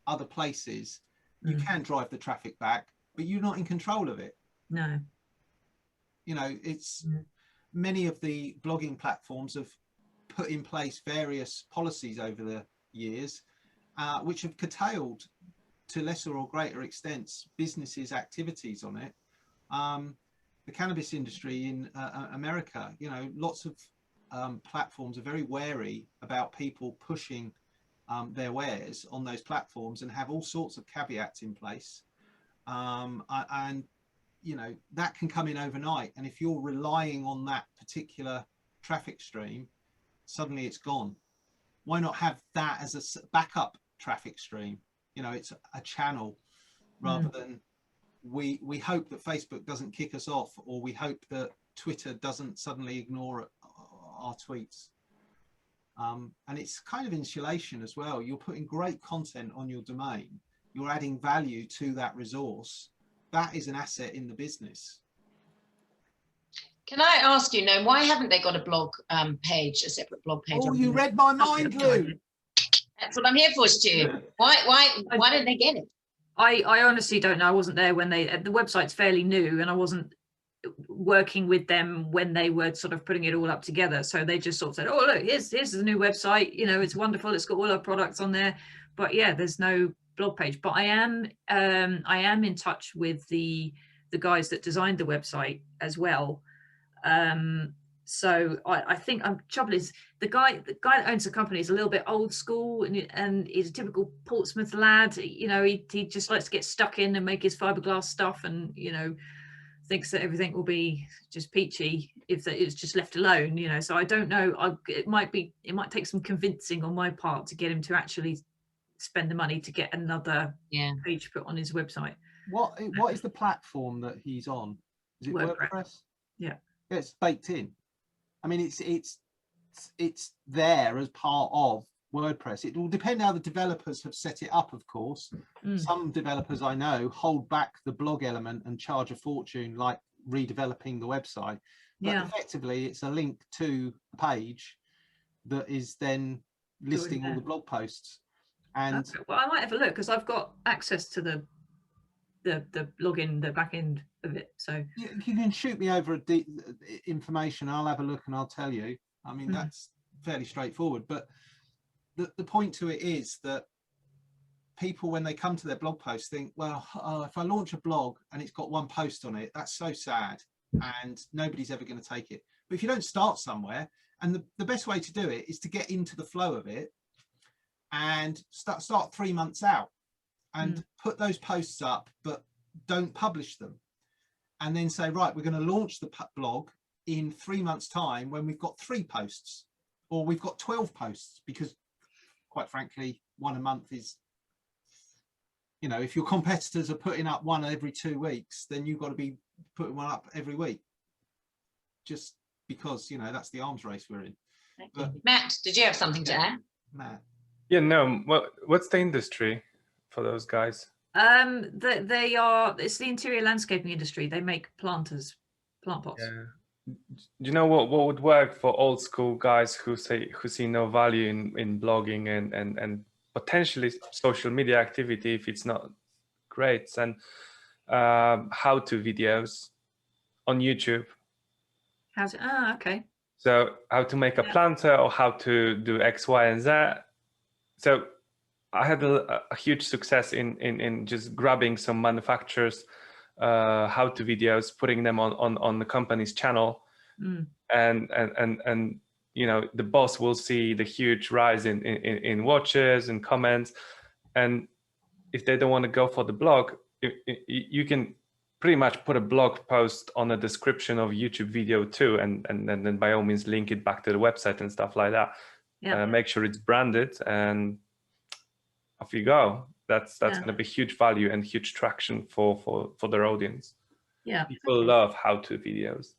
other places, you can drive the traffic back, but you're not in control of it. No. You know, it's many of the blogging platforms have put in place various policies over the years, which have curtailed to lesser or greater extents businesses' activities on it. The cannabis industry in America, you know, lots of platforms are very wary about people pushing their wares on those platforms and have all sorts of caveats in place. And, you know, that can come in overnight. And if you're relying on that particular traffic stream, suddenly it's gone. Why not have that as a backup traffic stream? You know, it's a channel rather than we hope that Facebook doesn't kick us off, or we hope that Twitter doesn't suddenly ignore our tweets. And it's kind of insulation as well. You're putting great content on your domain. You're adding value to that resource. That is an asset in the business. Can I ask you now, why haven't they got a blog page, a separate blog page? Oh, you read my mind, Lou. That's what I'm here for, Stu. Why don't they get it? I honestly don't know. I wasn't there when the website's fairly new, and I wasn't working with them when they were sort of putting it all up together. So they just sort of said, oh, look, here's the new website. You know, it's wonderful. It's got all our products on there. But yeah, there's no blog page. But I am in touch with the guys that designed the website as well. So I think trouble is the guy that owns the company is a little bit old school, and he's a typical Portsmouth lad. You know, he just likes to get stuck in and make his fiberglass stuff, and you know, thinks that everything will be just peachy if it's just left alone. You know, so I don't know. It might take some convincing on my part to get him to actually spend the money to get another page put on his website. What is the platform that he's on? Is it WordPress? Yeah, it's baked in. I mean, it's there as part of WordPress. It will depend how the developers have set it up, of course. Some developers I know hold back the blog element and charge a fortune, like redeveloping the website. But effectively, it's a link to a page that is then listing all the blog posts. And well, I might have a look, because I've got access to the login, the back end of it. So you can shoot me over information. I'll have a look and I'll tell you. I mean, that's fairly straightforward. But the point to it is that people, when they come to their blog post, think, well, if I launch a blog and it's got one post on it, that's so sad and nobody's ever going to take it. But if you don't start somewhere, and the best way to do it is to get into the flow of it and start 3 months out and put those posts up, but don't publish them. And then say, right, we're going to launch the blog in 3 months' time when we've got 3 posts, or we've got 12 posts, because quite frankly, one a month is, you know, if your competitors are putting up one every 2 weeks, then you've got to be putting one up every week, just because, you know, that's the arms race we're in. But, Matt, did you have something to add? Matt. Yeah, no, what's the industry for those guys? It's the interior landscaping industry. They make plant pots. Yeah. Do you know what would work for old school guys who see no value in blogging and potentially social media activity if it's not great? And how-to videos on YouTube. Okay. So how to make a planter, or how to do X, Y, and Z. So I had a huge success in just grabbing some manufacturers' how-to videos, putting them on the company's channel, and you know, the boss will see the huge rise in watches and comments. And if they don't want to go for the blog, you can pretty much put a blog post on a description of YouTube video too, and then by all means link it back to the website and stuff like that. Yeah. Make sure it's branded, and off you go. That's going to be huge value and huge traction for their audience. Yeah, people love how-to videos.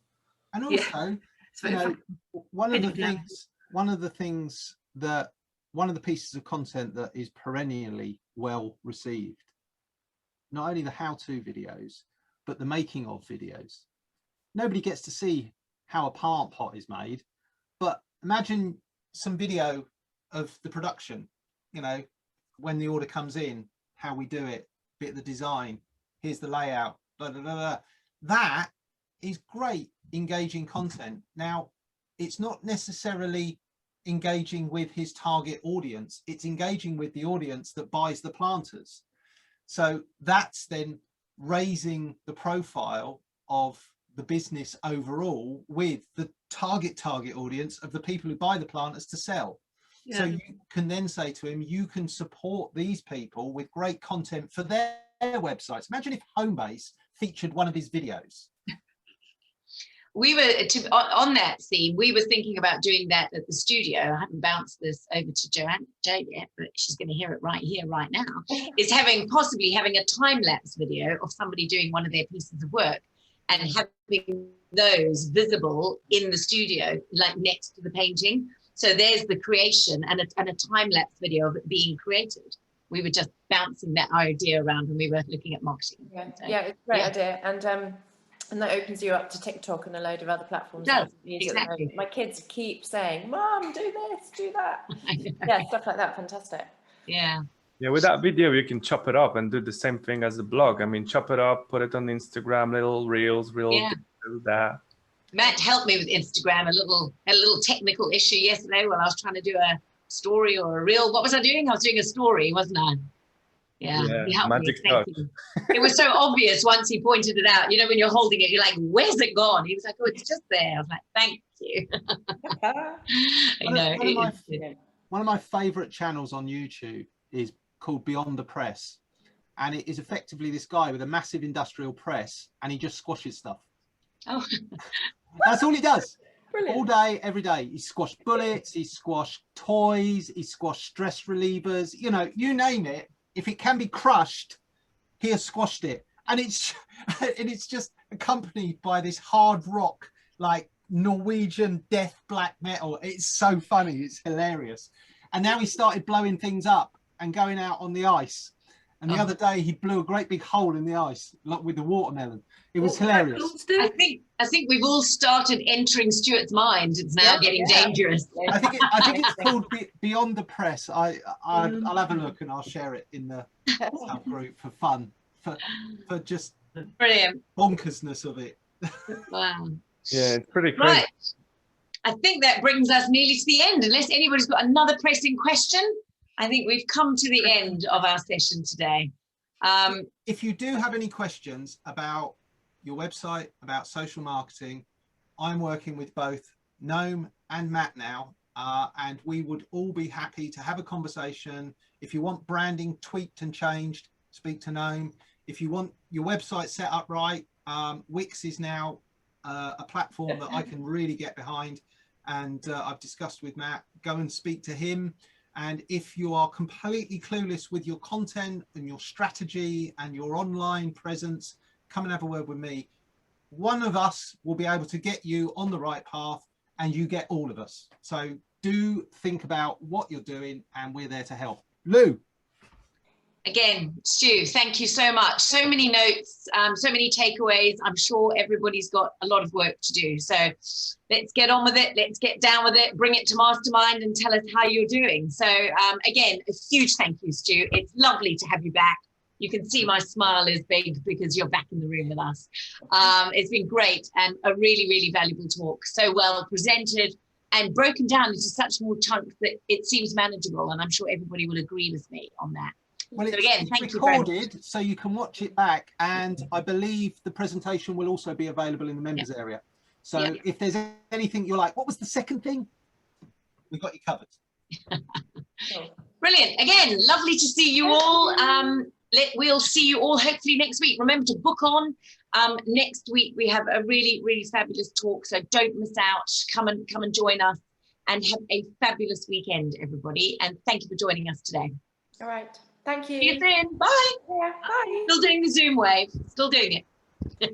And also, you know, one of the pieces of content that is perennially well received, not only the how-to videos, but the making of videos. Nobody gets to see how a plant pot is made, but imagine some video of the production, you know, when the order comes in, how we do it, bit of the design, here's the layout, blah, blah, blah, blah. That is great engaging content. Now, it's not necessarily engaging with his target audience, it's engaging with the audience that buys the planters. So that's then raising the profile of the business overall with the target audience of the people who buy the planters to sell. Yeah. So you can then say to him, you can support these people with great content for their websites. Imagine if Homebase featured one of his videos. We were on that theme. We were thinking about doing that at the studio. I haven't bounced this over to Jade yet, but she's going to hear it right here, right now. Is possibly having a time-lapse video of somebody doing one of their pieces of work and having those visible in the studio, like next to the painting. So there's the creation and a time-lapse video of it being created. We were just bouncing that idea around when we were looking at marketing. Yeah, so, yeah, it's a great idea. And that opens you up to TikTok and a load of other platforms. No, exactly. My kids keep saying, Mom, do this, do that. Yeah, stuff like that. Fantastic. Yeah. Yeah, with that video, you can chop it up and do the same thing as the blog. I mean, chop it up, put it on Instagram, little reels, do that. Matt helped me with Instagram, a little technical issue yesterday when I was trying to do a story or a reel. What was I doing? I was doing a story, wasn't I? Yeah, he helped magic me. Thank you. It was so obvious once he pointed it out. You know, when you're holding it, you're like, where's it gone? He was like, oh, it's just there. I was like, thank you. One of my favorite channels on YouTube is called Beyond the Press. And it is effectively this guy with a massive industrial press, and he just squashes stuff. Oh, that's all he does. Brilliant. All day, every day. He squashed bullets, he squashed toys, he squashed stress relievers, you know, you name it. If it can be crushed, he has squashed it. And it's just accompanied by this hard rock, like Norwegian death black metal. It's so funny, it's hilarious. And now he started blowing things up and going out on the ice. And the other day he blew a great big hole in the ice, like with the watermelon. It was hilarious. I think we've all started entering Stuart's mind. It's now getting dangerous. I think it's called Beyond the Press. I'll have a look and I'll share it in the group for fun, for just the brilliant bonkersness of it. Wow. Yeah, it's pretty crazy. Right. I think that brings us nearly to the end. Unless anybody's got another pressing question, I think we've come to the end of our session today. If you do have any questions about your website, about social marketing, I'm working with both Noam and Matt now, and we would all be happy to have a conversation. If you want branding tweaked and changed, speak to Noam. If you want your website set up right, Wix is now a platform that I can really get behind, and I've discussed with Matt. Go and speak to him. And if you are completely clueless with your content and your strategy and your online presence, come and have a word with me. One of us will be able to get you on the right path, and you get all of us. So do think about what you're doing, and we're there to help. Lou. Again, Stu, thank you so much. So many notes, so many takeaways. I'm sure everybody's got a lot of work to do. So let's get on with it. Let's get down with it. Bring it to Mastermind and tell us how you're doing. So again, a huge thank you, Stu. It's lovely to have you back. You can see my smile is big because you're back in the room with us. It's been great and a really, really valuable talk. So well presented and broken down into such small chunks that it seems manageable. And I'm sure everybody will agree with me on that. Well, so again, it's recorded, so you can watch it back, and I believe the presentation will also be available in the members area. So if there's anything you're like, what was the second thing? We've got you covered. Brilliant. Again, lovely to see you all. We'll see you all hopefully next week. Remember to book on Next week we have a really, really fabulous talk, so don't miss out. Come and join us, and have a fabulous weekend, everybody. And thank you for joining us today. All right. Thank you. See you soon. Bye. Yeah, bye. Still doing the Zoom wave. Still doing it.